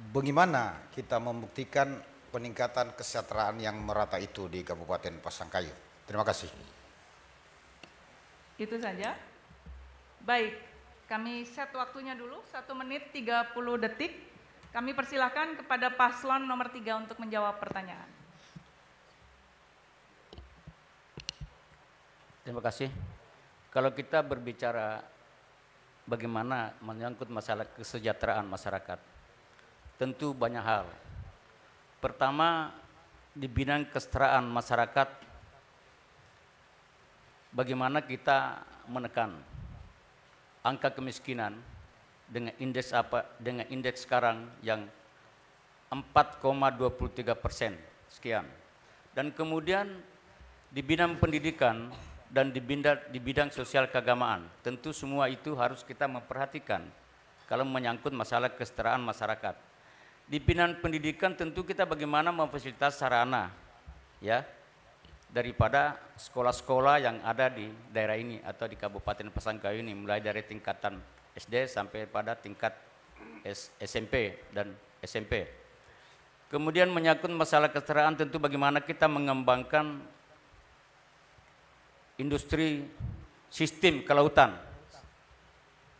bagaimana kita membuktikan peningkatan kesejahteraan yang merata itu di Kabupaten Pasangkayu? Terima kasih. Itu saja. Baik, kami set waktunya dulu 1 menit 30 detik. Kami persilahkan kepada paslon nomor 3 untuk menjawab pertanyaan. Terima kasih. Kalau kita berbicara bagaimana menyangkut masalah kesejahteraan masyarakat, tentu banyak hal. Pertama, di bidang kesejahteraan masyarakat, bagaimana kita menekan angka kemiskinan dengan indeks sekarang yang 4,23% sekian. Dan kemudian di bidang pendidikan dan di bidang sosial keagamaan, tentu semua itu harus kita memperhatikan kalau menyangkut masalah kesejahteraan masyarakat. Di bidang pendidikan tentu kita bagaimana memfasilitasi sarana, ya, daripada sekolah-sekolah yang ada di daerah ini atau di Kabupaten Pasangkayu ini, mulai dari tingkatan SD sampai pada tingkat SMP dan SMP. Kemudian menyangkut masalah kesetaraan, tentu bagaimana kita mengembangkan industri sistem kelautan,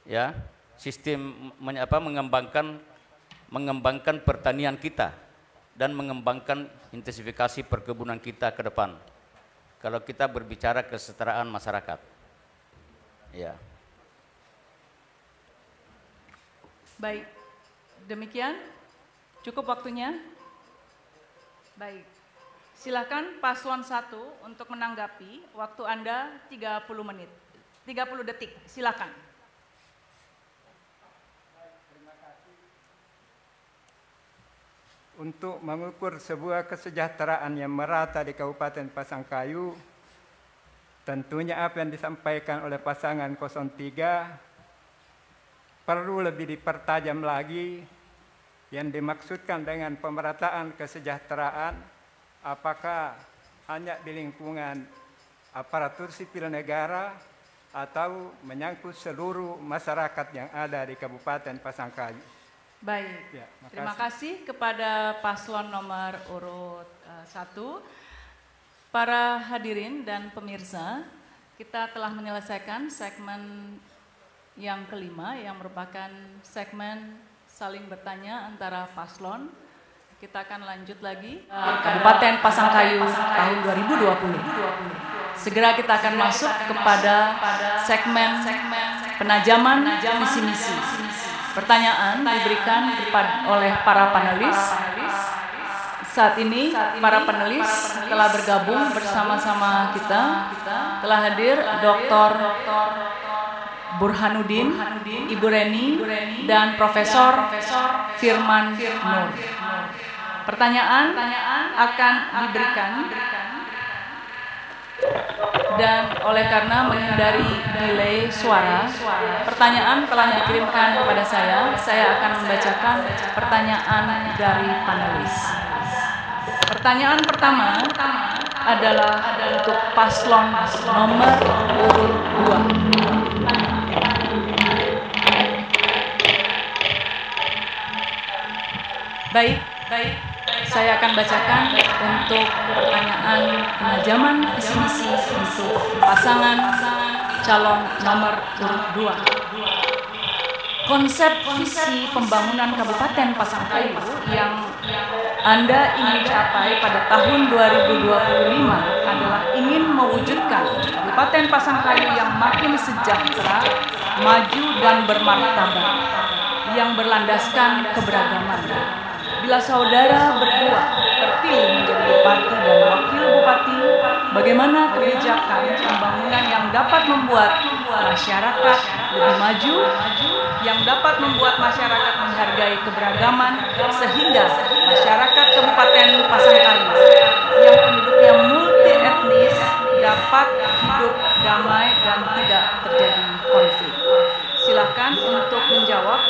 ya, sistem mengembangkan pertanian kita dan mengembangkan intensifikasi perkebunan kita ke depan. Kalau kita berbicara kesetaraan masyarakat, ya. Baik, demikian cukup waktunya. Baik, silakan paslon 1 untuk menanggapi. Waktu Anda 30 menit, 30 detik, silakan. Untuk mengukur sebuah kesejahteraan yang merata di Kabupaten Pasangkayu, tentunya apa yang disampaikan oleh pasangan 03 perlu lebih dipertajam lagi. Yang dimaksudkan dengan pemerataan kesejahteraan, apakah hanya di lingkungan aparatur sipil negara atau menyangkut seluruh masyarakat yang ada di Kabupaten Pasangkayu. Baik, ya, terima kasih kepada paslon nomor urut 1. Para hadirin dan pemirsa, kita telah menyelesaikan segmen yang kelima yang merupakan segmen saling bertanya antara paslon. Kita akan lanjut lagi Kabupaten Pasangkayu tahun 2020. Segera kita akan masuk kepada segmen penajaman misi-misi. Pertanyaan diberikan oleh para panelis. Saat ini para panelis telah bergabung bersama-sama kita. Telah hadir Dr. Burhanuddin, Ibu Reni, dan Profesor Firman Nur. Pertanyaan akan diberikan, dan oleh karena menghindari delay suara, pertanyaan telah dikirimkan kepada saya akan membacakan pertanyaan dari panelis. Pertanyaan pertama adalah untuk paslon nomor urut 2. Baik, saya akan bacakan untuk pertanyaan penajaman visi-misi untuk pasangan calon nomor urut 2. Konsep visi pembangunan Kabupaten Pasangkayu yang Anda ingin capai pada tahun 2025 adalah ingin mewujudkan Kabupaten Pasangkayu yang makin sejahtera, maju dan bermartabat, yang berlandaskan keberagaman. Bila saudara berdua terpilih menjadi bupati dan wakil bupati, bagaimana kebijakan pembangunan yang dapat membuat masyarakat lebih maju, yang dapat membuat masyarakat menghargai keberagaman, sehingga masyarakat Kabupaten Pasangkayu yang penduduknya multi etnis dapat hidup damai dan tidak terjadi konflik. Silakan untuk menjawab.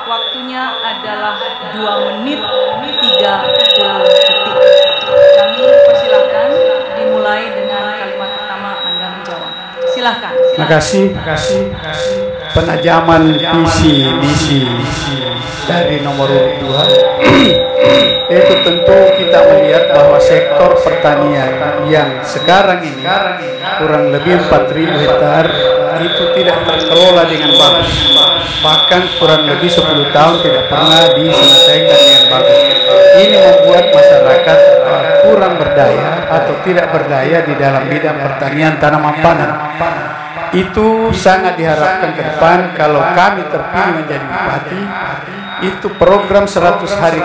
Waktunya adalah 2 menit 30 detik. Kami persilakan dimulai dengan kalimat pertama Anda menjawab. Silakan. Terima kasih. Penajaman visi misi dari nomor 2 itu tentu kita melihat bahwa sektor pertanian yang sekarang ini kurang lebih 4.000 hektar itu tidak terkelola dengan bagus, bahkan kurang lebih 10 tahun tidak pernah diselesaikan dengan bagus. Ini membuat masyarakat kurang berdaya atau tidak berdaya di dalam bidang pertanian tanaman pangan. Itu sangat diharapkan ke depan kalau kami terpilih menjadi bupati, itu program 100 hari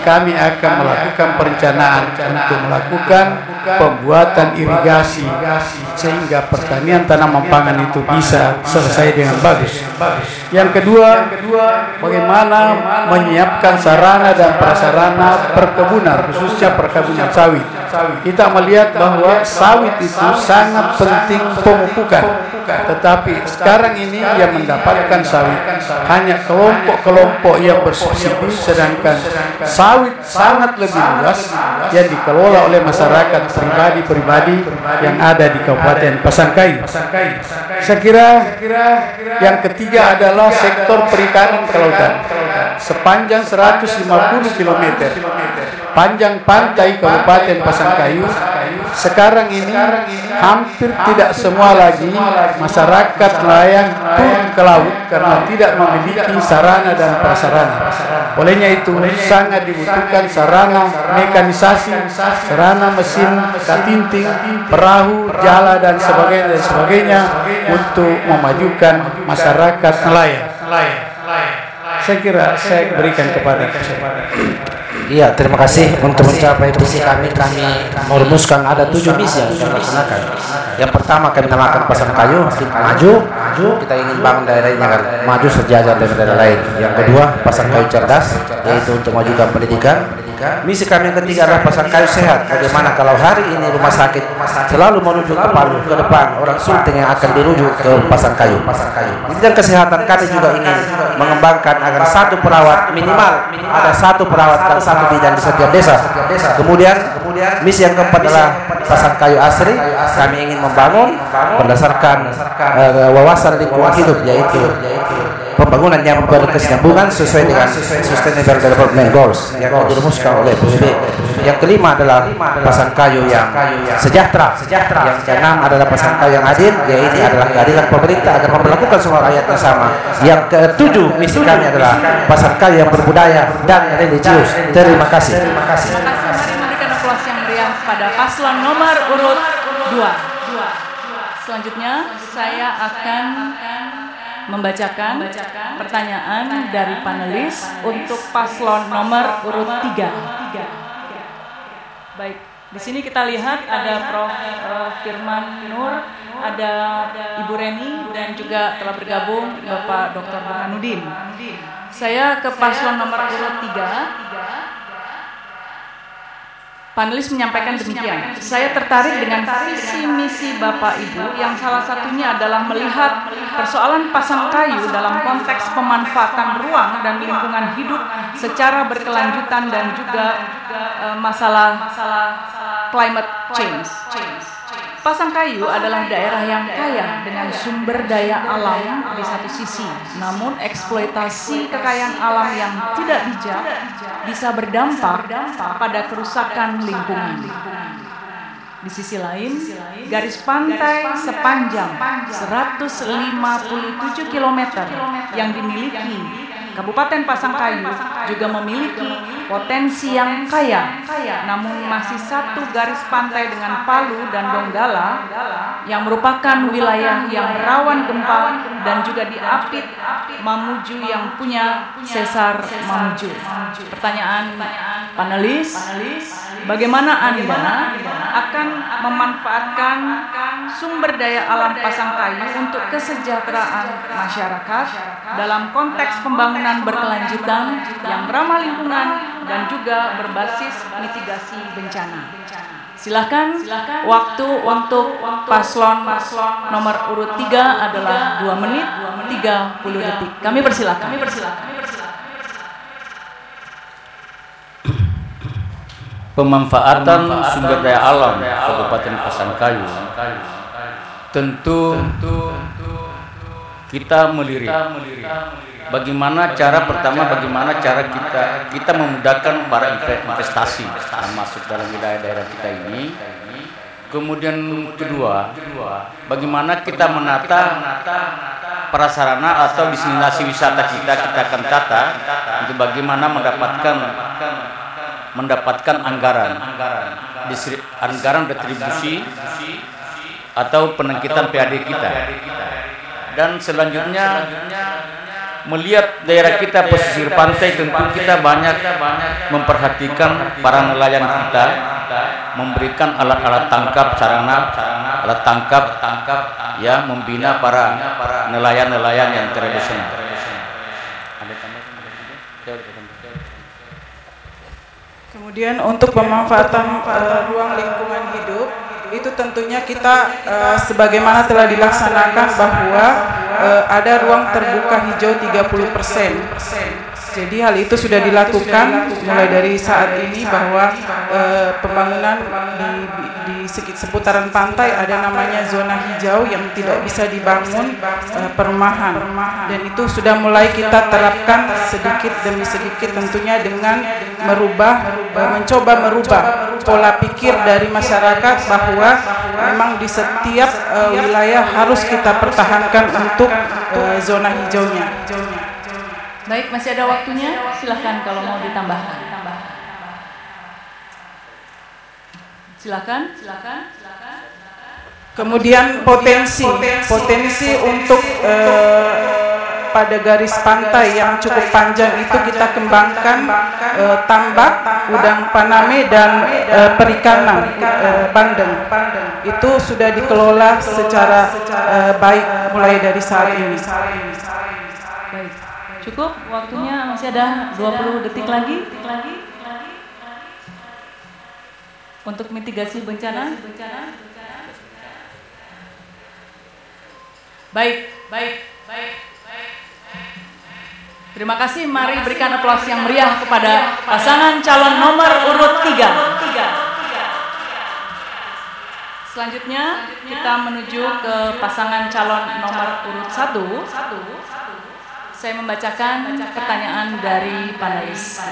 kami akan melakukan perencanaan untuk melakukan pembuatan irigasi sehingga pertanian tanaman pangan itu bisa selesai dengan bagus. Yang kedua, bagaimana menyiapkan sarana dan prasarana perkebunan, khususnya perkebunan sawit. Kita melihat bahwa sawit itu sangat penting pemupukan. Tetapi sekarang ini yang mendapatkan sawit hanya kelompok-kelompok yang bersubsidi, sedangkan sawit sangat lebih luas yang dikelola oleh masyarakat pribadi-pribadi yang ada di Kabupaten Pasangkayu. Saya kira yang ketiga adalah sektor perikanan kelautan. Sepanjang 150 km panjang pantai Kabupaten Pasangkayu, sekarang ini hampir tidak semua lagi masyarakat nelayan turun ke laut karena tidak memiliki sarana dan prasarana. Olehnya itu sangat dibutuhkan sarana mekanisasi, sarana mesin, katinting, perahu, jala dan sebagainya untuk memajukan masyarakat nelayan. Saya kira saya berikan kepada Iya, terima kasih. Untuk mencapai visi kami merumuskan ada 7 misi yang kita laksanakan. Yang pertama kami namakan Pasangkayu maju. Kita ingin bangun daerah ini agar maju sejajar dengan daerah lain. Yang kedua Pasangkayu cerdas, yaitu untuk memajukan pendidikan. Misi kami yang ketiga adalah Pasangkayu sehat. Bagaimana kalau hari ini rumah sakit selalu menuju ke Palu, ke depan orang Sulteng yang akan dirujuk ke Pasangkayu. Di bidang kesehatan kami juga ingin mengembangkan agar satu perawat minimal ada satu perawat dan satu bidan di setiap desa. Kemudian misi yang keempat adalah Pasangkayu asri. Kami ingin membangun berdasarkan wawasan lingkungan hidup, yaitu pembangunan yang berkesinambungan sesuai dengan Sustainable Development Goals yang dirumuskan oleh PBB. Yang kelima adalah Pasangkayu yang sejahtera. Yang keenam adalah Pasangkayu yang adil, yaitu adalah keadilan pemerintah agar memperlakukan semua rakyatnya sama. Yang ketujuh misi kami adalah Pasangkayu yang berbudaya dan religius. Terima kasih. Mari memberikan aplaus yang meriah pada paslon nomor urut 2. Selanjutnya saya akan membacakan pertanyaan dari panelis untuk paslon nomor urut 3. Baik, di sini kita lihat ada Prof. Firman Nur, ada Ibu Reni, dan juga telah bergabung Bapak Dr. Burhanuddin. Saya ke paslon nomor urut 3. Panelis menyampaikan demikian. Saya tertarik dengan visi misi Bapak Ibu yang salah satunya adalah melihat persoalan Pasangkayu dalam konteks pemanfaatan ruang dan lingkungan hidup secara berkelanjutan dan juga masalah climate change. Pasangkayu adalah daerah yang kaya dengan sumber daya alam di satu sisi, namun eksploitasi kekayaan alam yang tidak bijak bisa berdampak pada kerusakan lingkungan. Di sisi lain, garis pantai sepanjang 157 km yang dimiliki Kabupaten Pasangkayu juga memiliki potensi yang kaya, namun masih satu garis pantai dengan Palu dan Donggala yang merupakan wilayah yang rawan gempa dan juga diapit Mamuju yang punya sesar Mamuju. Pertanyaan panelis, bagaimana Anda akan memanfaatkan sumber daya alam Pasangkayu untuk kesejahteraan masyarakat dalam konteks pembangunan berkelanjutan yang ramah lingkungan dan juga berbasis mitigasi bencana? Silakan, waktu untuk paslon nomor urut 3 adalah 2 menit 30 detik. Kami persilakan. Pemanfaatan sumber daya alam Kabupaten Pasangkayu tentu kita melirik bagaimana cara kita memudahkan para investasi yang masuk dalam wilayah daerah kita ini. Kemudian kedua, bagaimana kita menata prasarana atau destinasi wisata kita akan tata untuk bagaimana mendapatkan anggaran retribusi atau peningkatan PAD kita. Dan selanjutnya melihat daerah kita pesisir pantai, tentu kita banyak memperhatikan para nelayan kita, memberikan alat-alat tangkap, sarana alat tangkap ya, membina para nelayan-nelayan yang tradisional. Kemudian untuk pemanfaatan ruang lingkungan hidup, itu tentunya kita sebagaimana telah dilaksanakan bahwa ada ruang terbuka hijau 30%. Jadi hal itu sudah dilakukan mulai dari saat ini bahwa pembangunan di seputaran pantai ada namanya zona hijau yang tidak bisa dibangun perumahan, dan itu sudah mulai kita terapkan sedikit demi sedikit tentunya dengan mencoba merubah pola pikir dari masyarakat bahwa memang di setiap wilayah harus kita pertahankan untuk zona hijaunya. Baik, masih ada waktunya, silahkan kalau mau ditambahkan. Silakan. Kemudian potensi untuk pada garis pantai yang cukup panjang itu kita kembangkan tambak, udang paname, dan perikanan bandeng. Itu sudah dikelola secara baik mulai dari saat ini. Baik, cukup waktunya, masih ada 20 detik lagi. Untuk mitigasi bencana. Baik. Terima kasih, mari berikan aplaus yang meriah kepada pasangan calon nomor urut 3. Selanjutnya kita menuju ke pasangan calon nomor urut 1. Saya membacakan pertanyaan dari panelis.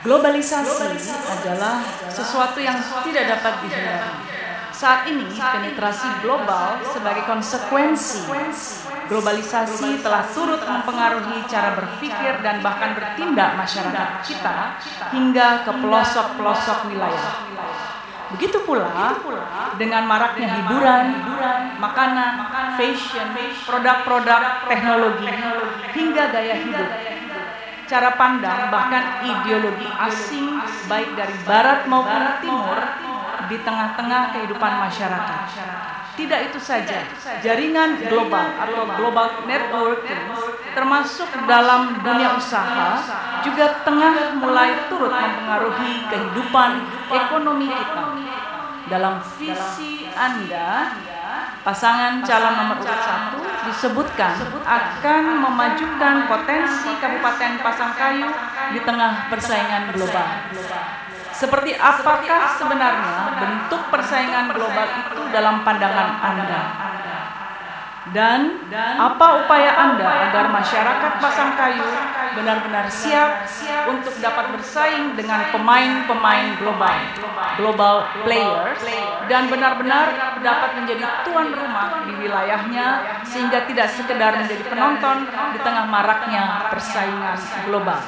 Globalisasi adalah sesuatu yang tidak dapat dihindari. Saat ini penetrasi global sebagai konsekuensi globalisasi telah turut mempengaruhi cara berpikir dan bahkan bertindak masyarakat kita hingga ke pelosok-pelosok wilayah. Begitu pula dengan maraknya hiburan, makanan, fashion, produk-produk teknologi, hingga gaya hidup, cara pandang, bahkan ideologi asing baik dari barat maupun timur di tengah-tengah kehidupan masyarakat. Tidak itu saja, jaringan global atau global networking termasuk dalam dunia usaha juga tengah mulai turut mempengaruhi kehidupan ekonomi kita. Dalam visi Anda, pasangan calon nomor urut 1 disebutkan akan memajukan potensi Kabupaten Pasangkayu di tengah persaingan global. Seperti apakah sebenarnya bentuk persaingan global itu dalam pandangan Anda? Dan apa upaya Anda agar masyarakat Pasangkayu benar-benar siap untuk dapat bersaing dengan pemain-pemain global players, dan benar-benar dapat menjadi tuan rumah di wilayahnya sehingga tidak sekedar menjadi penonton di tengah maraknya persaingan global.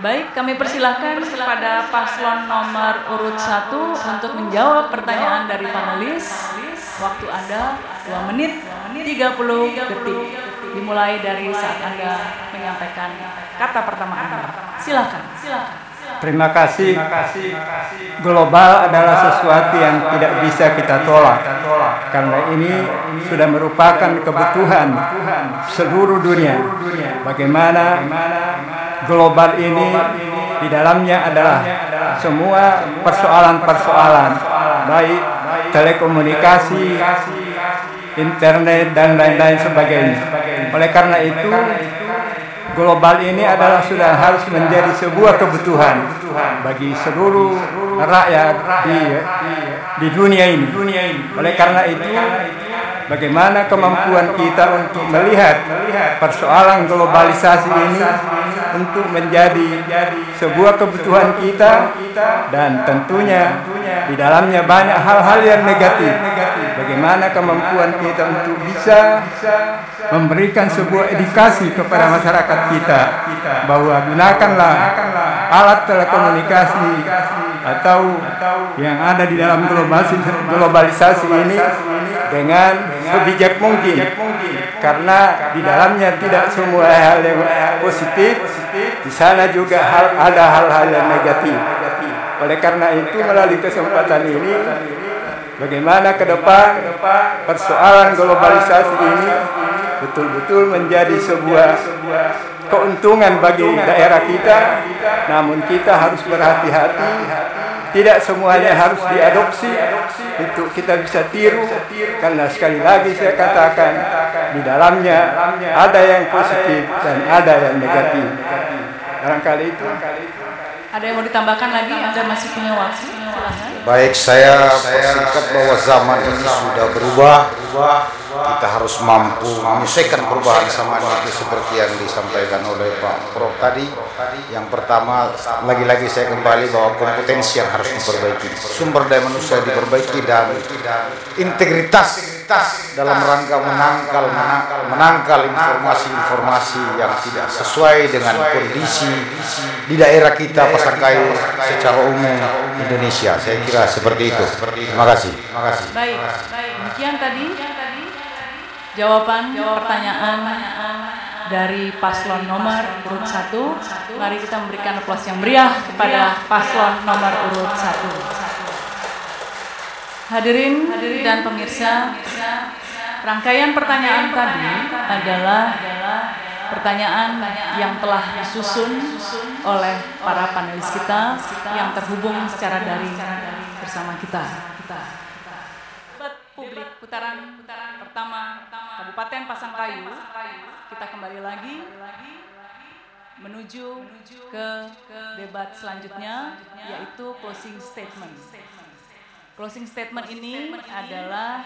Baik, kami persilahkan kepada paslon nomor urut 1 untuk menjawab pertanyaan dari panelis. Waktu Anda 2 menit 30 detik, dimulai dari saat Anda menyampaikan kata pertama Anda. Silakan. Terima kasih. Global adalah sesuatu yang tidak bisa kita tolak, karena ini sudah merupakan kebutuhan seluruh dunia. Bagaimana global ini di dalamnya adalah semua persoalan-persoalan, baik telekomunikasi, internet, dan lain-lain sebagainya. Oleh karena itu, global ini adalah sudah harus menjadi sebuah kebutuhan bagi seluruh rakyat di dunia ini. Oleh karena itu, bagaimana kemampuan kita untuk melihat persoalan globalisasi ini untuk menjadi sebuah kebutuhan kita, dan tentunya di dalamnya banyak hal-hal yang negatif. Bagaimana kemampuan kita untuk bisa memberikan sebuah edukasi kepada masyarakat kita bahwa gunakanlah alat telekomunikasi atau yang ada di dalam globalisasi ini dengan sebijak mungkin, karena di dalamnya tidak semua hal yang positif, di sana juga ada hal-hal yang negatif. Oleh karena itu, melalui kesempatan ini, bagaimana ke depan persoalan globalisasi ini betul-betul menjadi sebuah keuntungan bagi daerah kita, namun kita harus berhati-hati. Tidak semuanya harus diadopsi untuk kita bisa tiru, karena sekali lagi saya katakan di dalamnya ada yang positif dan ada yang negatif. Barangkali itu. Ada yang mau ditambahkan lagi? Anda masih punya waktu? Silahkan. Baik, saya persingkat bahwa zaman ini sudah berubah. Kita harus mampu menyesuaikan perubahan zaman itu seperti yang disampaikan oleh Pak Prof tadi. Yang pertama, lagi-lagi saya kembali bahwa kompetensi yang harus diperbaiki, sumber daya manusia diperbaiki, dan integritas dalam rangka menangkal informasi-informasi yang tidak sesuai dengan kondisi di daerah kita Pasangkayu secara umum Indonesia. Saya kira seperti itu. Terima kasih. Baik. Demikian tadi jawaban pertanyaan dari paslon nomor urut 1. Mari kita memberikan aplaus yang meriah kepada paslon nomor urut 1. Hadirin dan pemirsa, rangkaian pertanyaan tadi adalah pertanyaan yang telah disusun oleh para panelis kita yang terhubung secara daring bersama kita. Publik putaran pertama Kabupaten Pasangkayu, kita kembali lagi menuju ke debat selanjutnya, yaitu closing statement. Closing statement ini adalah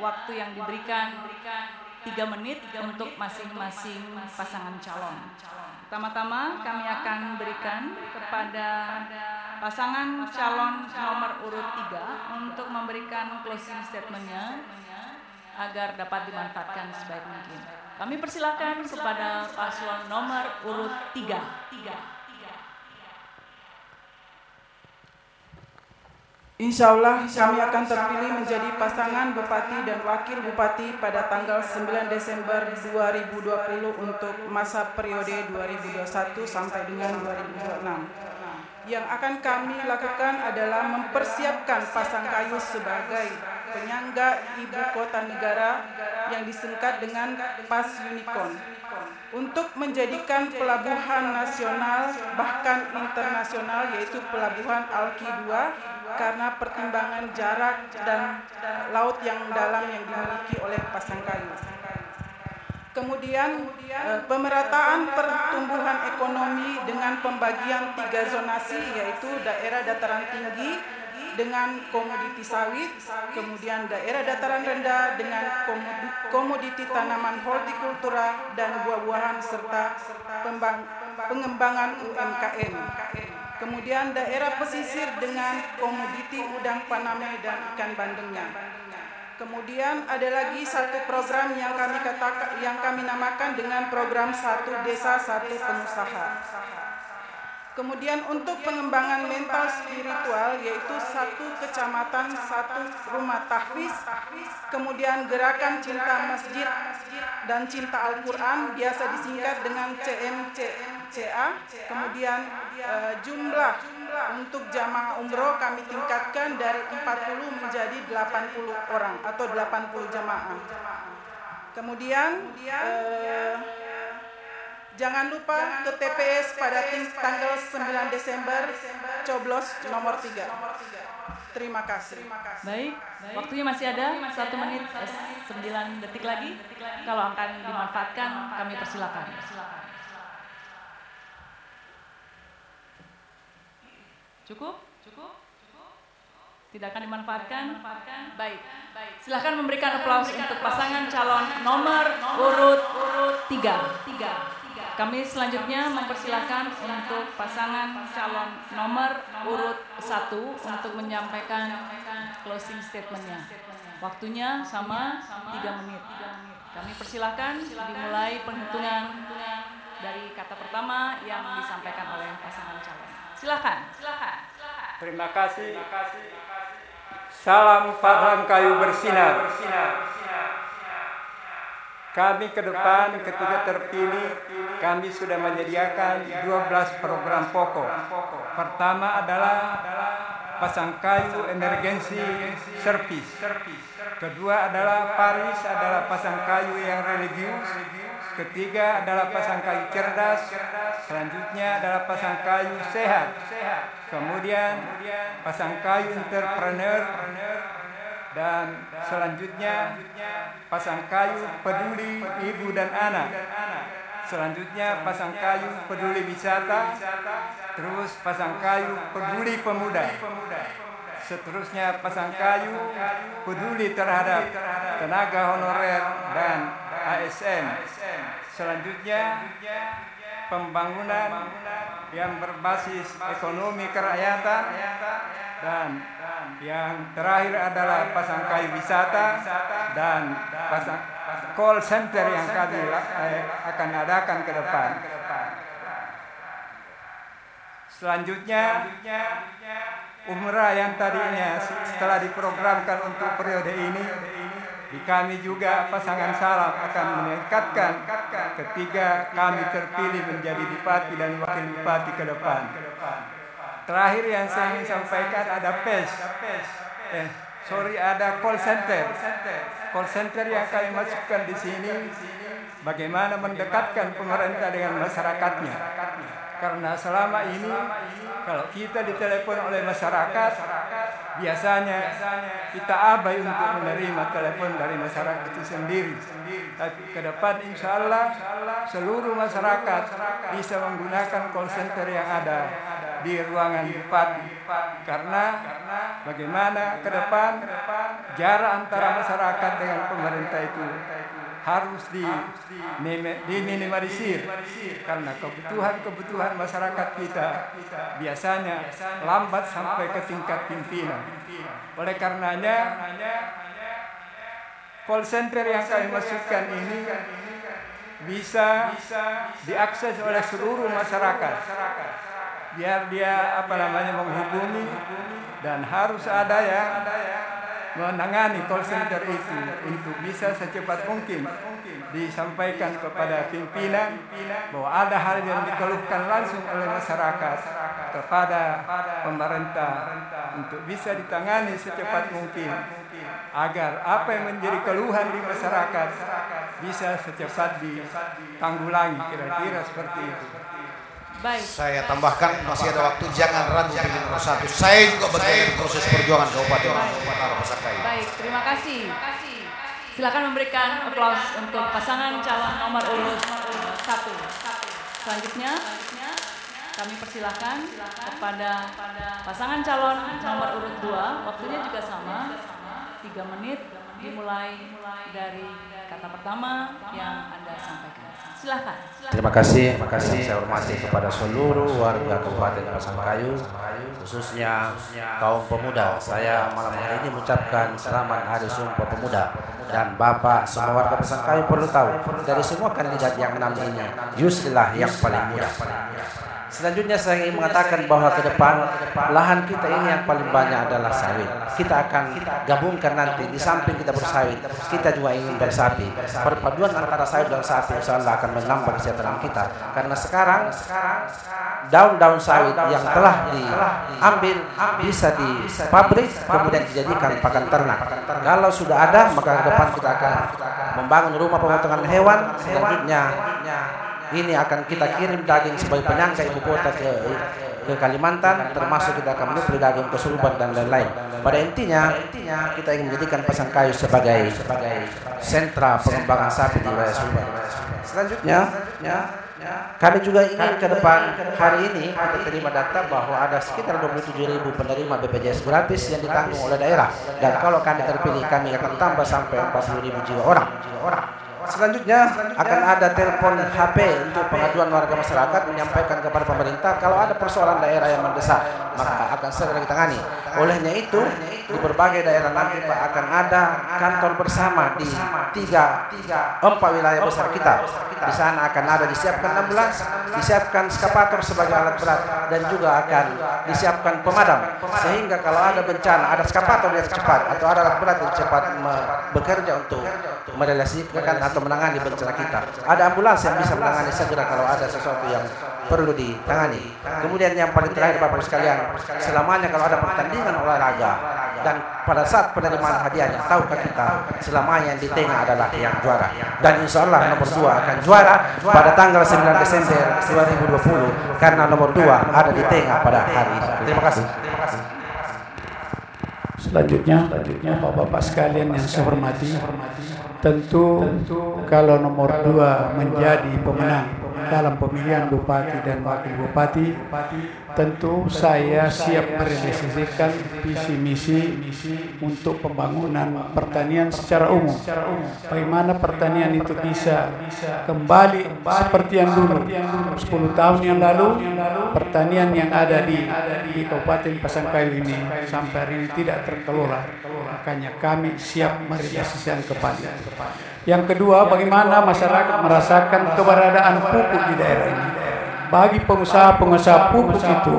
waktu yang diberikan 3 menit untuk masing-masing pasangan calon. Pertama-tama kami akan berikan kepada pasangan calon nomor urut 3 untuk memberikan closing statement-nya agar dapat dimanfaatkan sebaik mungkin. Kami persilakan kepada paslon nomor urut 3. Insya Allah kami akan terpilih menjadi pasangan Bupati dan Wakil Bupati pada tanggal 9 Desember 2020 untuk masa periode 2021 sampai dengan 2026. Yang akan kami lakukan adalah mempersiapkan Pasangkayu sebagai penyangga ibu kota negara yang disingkat dengan PAS Unicorn, untuk menjadikan pelabuhan nasional bahkan internasional, yaitu pelabuhan Alki 2, karena pertimbangan jarak dan laut yang dalam yang dimiliki oleh Pasangkayu. Kemudian pemerataan pertumbuhan ekonomi dengan pembagian 3 zonasi, yaitu daerah dataran tinggi dengan komoditi sawit, kemudian daerah dataran rendah dengan komoditi tanaman hortikultura dan buah-buahan serta pengembangan UMKM. Kemudian daerah pesisir dengan komoditi udang faname dan ikan bandengnya. Kemudian ada lagi satu program yang kami namakan dengan program 1 Desa 1 Pengusaha. Kemudian untuk pengembangan mental spiritual, yaitu 1 kecamatan 1 rumah tahfiz, kemudian gerakan cinta masjid dan cinta Al-Quran, biasa disingkat dengan CMCA. Kemudian jumlah untuk jamaah umroh kami tingkatkan dari 40 menjadi 80 orang atau 80 jamaah. Kemudian jangan lupa ke TPS pada tanggal 9 Desember coblos nomor 3. Terima kasih. Baik, waktunya masih ada 1 menit 9 detik lagi. Kalau akan dimanfaatkan, kami persilakan. Cukup? Tidak akan dimanfaatkan? Baik. Silahkan memberikan aplaus untuk pasangan calon nomor urut 3. Kami selanjutnya mempersilahkan untuk pasangan calon nomor urut 1 untuk menyampaikan closing statement-nya. Waktunya sama 3 menit. Kami persilahkan dimulai penghitungan dari kata pertama yang disampaikan oleh pasangan calon. Silakan. Terima kasih. Salam Pasangkayu bersinar. Kami ke depan ketika terpilih, kami sudah menyediakan 12 program pokok. Pertama adalah Pasangkayu Emergency Service. Kedua adalah Paris adalah Pasangkayu yang religius. ketiga adalah pasang kayu cerdas, selanjutnya adalah pasang kayu sehat, kemudian pasang kayu entrepreneur, dan selanjutnya pasang kayu peduli ibu dan anak. Selanjutnya pasang kayu peduli wisata, terus pasang kayu peduli pemuda. Seterusnya pasang kayu peduli terhadap tenaga honorer dan ASN. Selanjutnya pembangunan yang berbasis ekonomi kerakyatan, dan yang terakhir adalah pasang kayu wisata dan pasang call center yang kami akan adakan ke depan. Selanjutnya umrah yang tadinya setelah diprogramkan untuk periode ini, di kami juga pasangan salam akan meningkatkan ketika kami terpilih menjadi bupati dan wakil bupati ke depan. Terakhir yang saya ingin sampaikan ada ada call center. Call center yang kami masukkan di sini bagaimana mendekatkan pemerintah dengan masyarakatnya. Karena selama ini kalau kita ditelepon oleh masyarakat, biasanya kita abai untuk menerima telepon dari masyarakat itu sendiri. Tapi ke depan insya Allah seluruh masyarakat bisa menggunakan call center yang ada di ruangan bupati. Karena bagaimana ke depan jarak antara masyarakat dengan pemerintah itu harus diminimalisir, karena kebutuhan masyarakat kita biasanya lambat sampai ke tingkat pimpinan. Oleh karenanya call center yang kami masukkan ini bisa diakses oleh seluruh masyarakat, biar dia menghubungi, dan harus ada yang menangani call center itu untuk bisa secepat mungkin disampaikan kepada pimpinan bahwa ada hal yang dikeluhkan langsung oleh masyarakat kepada pemerintah untuk bisa ditangani secepat mungkin, agar apa yang menjadi keluhan di masyarakat bisa secepat ditanggulangi, kira-kira seperti itu. Baik. Saya tambahkan masih ada waktu, jangan ragu pilih nomor 1. Saya juga bagian proses perjuangan Kabupaten Utara Pasangkayu. Baik, terima kasih. Silakan memberikan aplaus untuk pasangan calon nomor urut 1. Selanjutnya kami persilakan kepada pasangan calon nomor urut 2. Waktunya juga sama, 3 menit dimulai dari kata pertama yang Anda sampaikan. Silakan. Terima kasih saya hormati kepada seluruh warga Kabupaten Pasangkayu, khususnya kaum pemuda. Saya malam hari ini mengucapkan selamat Hari Sumpah Pemuda. Dan Bapak, semua warga Pasangkayu perlu tahu, dari semua kandidat yang 6 ini, Yusrilah yang paling muda. Selanjutnya saya ingin mengatakan bahwa ke depan lahan kita ini yang paling banyak adalah sawit. Kita akan gabungkan nanti, di samping kita bersawit, kita juga ingin bersapi. Perpaduan antara sawit dan sapi insya Allah akan menambah kesejahteraan kita. Karena sekarang daun-daun sawit yang telah diambil bisa di pabrik kemudian dijadikan pakan ternak. Kalau sudah ada, maka ke depan kita akan membangun rumah pemotongan hewan. Selanjutnya ini akan kita kirim daging sebagai penyangga ibu kota ke Kalimantan, termasuk kita akan menyuplai daging ke Sulban dan lain-lain. Pada intinya kita ingin menjadikan Pasangkayu sebagai sentra pengembangan sapi di wilayah Sulban. Selanjutnya kami juga ingin ke depan hari ini kita terima data bahwa ada sekitar 27.000 penerima BPJS gratis yang ditanggung oleh daerah, dan kalau kami terpilih kami akan tambah sampai 40.000 jiwa orang. Selanjutnya akan ada telepon HP untuk pengaduan warga masyarakat menyampaikan kepada pemerintah kalau ada persoalan daerah yang mendesak, maka akan segera ditangani. Olehnya itu di berbagai daerah nanti Pak akan ada kantor bersama di 3-4 wilayah besar kita. Di sana akan ada disiapkan ambulans, disiapkan eskavator sebagai alat berat, dan juga akan disiapkan pemadam, sehingga kalau ada bencana ada eskavator yang cepat atau ada alat berat yang cepat bekerja untuk merealisasikan atau menangani bencana kita. Ada ambulans yang bisa menangani segera kalau ada sesuatu yang perlu ditangani. Kemudian yang paling terakhir Bapak sekalian, selamanya kalau ada pertandingan olahraga dan pada saat penerimaan hadiahnya tahukah kita selamanya yang di tengah adalah yang juara, dan insya Allah nomor 2 akan juara pada tanggal 9 Desember 2020 karena nomor 2 ada di tengah pada hari ini. Terima kasih. Selanjutnya Bapak-bapak sekalian yang saya hormati, tentu kalau nomor 2 menjadi pemenang dalam pemilihan bupati dan wakil bupati, tentu saya siap merealisasikan visi misi untuk pembangunan pertanian secara umum. Bagaimana pertanian itu bisa kembali seperti yang dulu 10 tahun yang lalu, pertanian yang ada di Kabupaten Pasangkayu ini sampai hari ini tidak terkelola. Makanya kami siap merealisasikan kembali. Yang kedua, bagaimana masyarakat merasakan keberadaan pupuk di daerah ini. Bagi pengusaha-pengusaha pupuk itu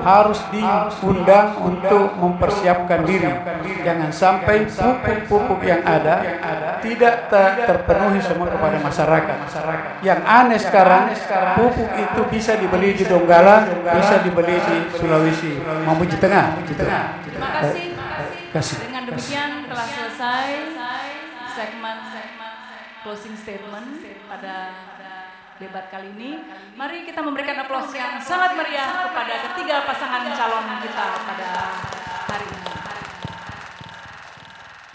harus diundang untuk mempersiapkan diri. Jangan sampai pupuk-pupuk yang ada tidak terpenuhi semua kepada masyarakat. Yang aneh sekarang, pupuk itu bisa dibeli di Donggala, bisa dibeli di Sulawesi, Mamuju Tengah. Terima kasih. Dengan demikian telah selesai segmen closing statement pada debat kali ini. Mari kita memberikan aplaus yang sangat meriah kepada ketiga pasangan calon kita pada hari ini.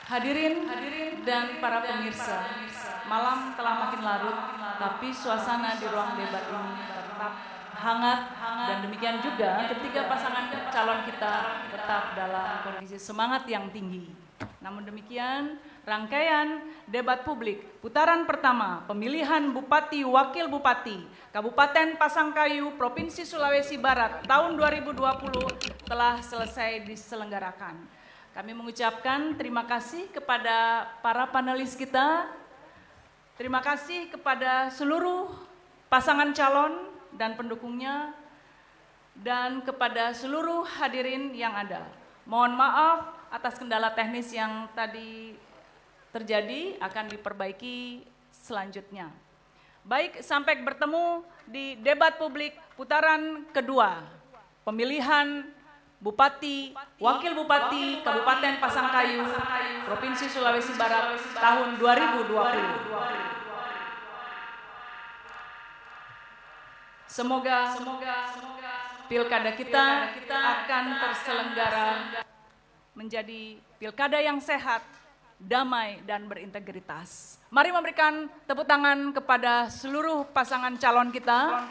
Hadirin dan para pemirsa, malam telah makin larut, tapi suasana di ruang debat ini tetap hangat, dan demikian juga ketiga pasangan calon kita tetap dalam kondisi semangat yang tinggi. Namun demikian, rangkaian debat publik putaran pertama pemilihan Bupati Wakil Bupati Kabupaten Pasangkayu Provinsi Sulawesi Barat tahun 2020 telah selesai diselenggarakan. Kami mengucapkan terima kasih kepada para panelis kita, terima kasih kepada seluruh pasangan calon dan pendukungnya, dan kepada seluruh hadirin yang ada. Mohon maaf atas kendala teknis yang tadi terjadi, akan diperbaiki selanjutnya. Baik, sampai bertemu di debat publik putaran kedua, pemilihan Bupati, Wakil Bupati Kabupaten Pasangkayu, Provinsi Sulawesi Barat tahun 2020. Semoga pilkada kita akan terselenggara menjadi pilkada yang sehat, damai, dan berintegritas. Mari memberikan tepuk tangan kepada seluruh pasangan calon kita.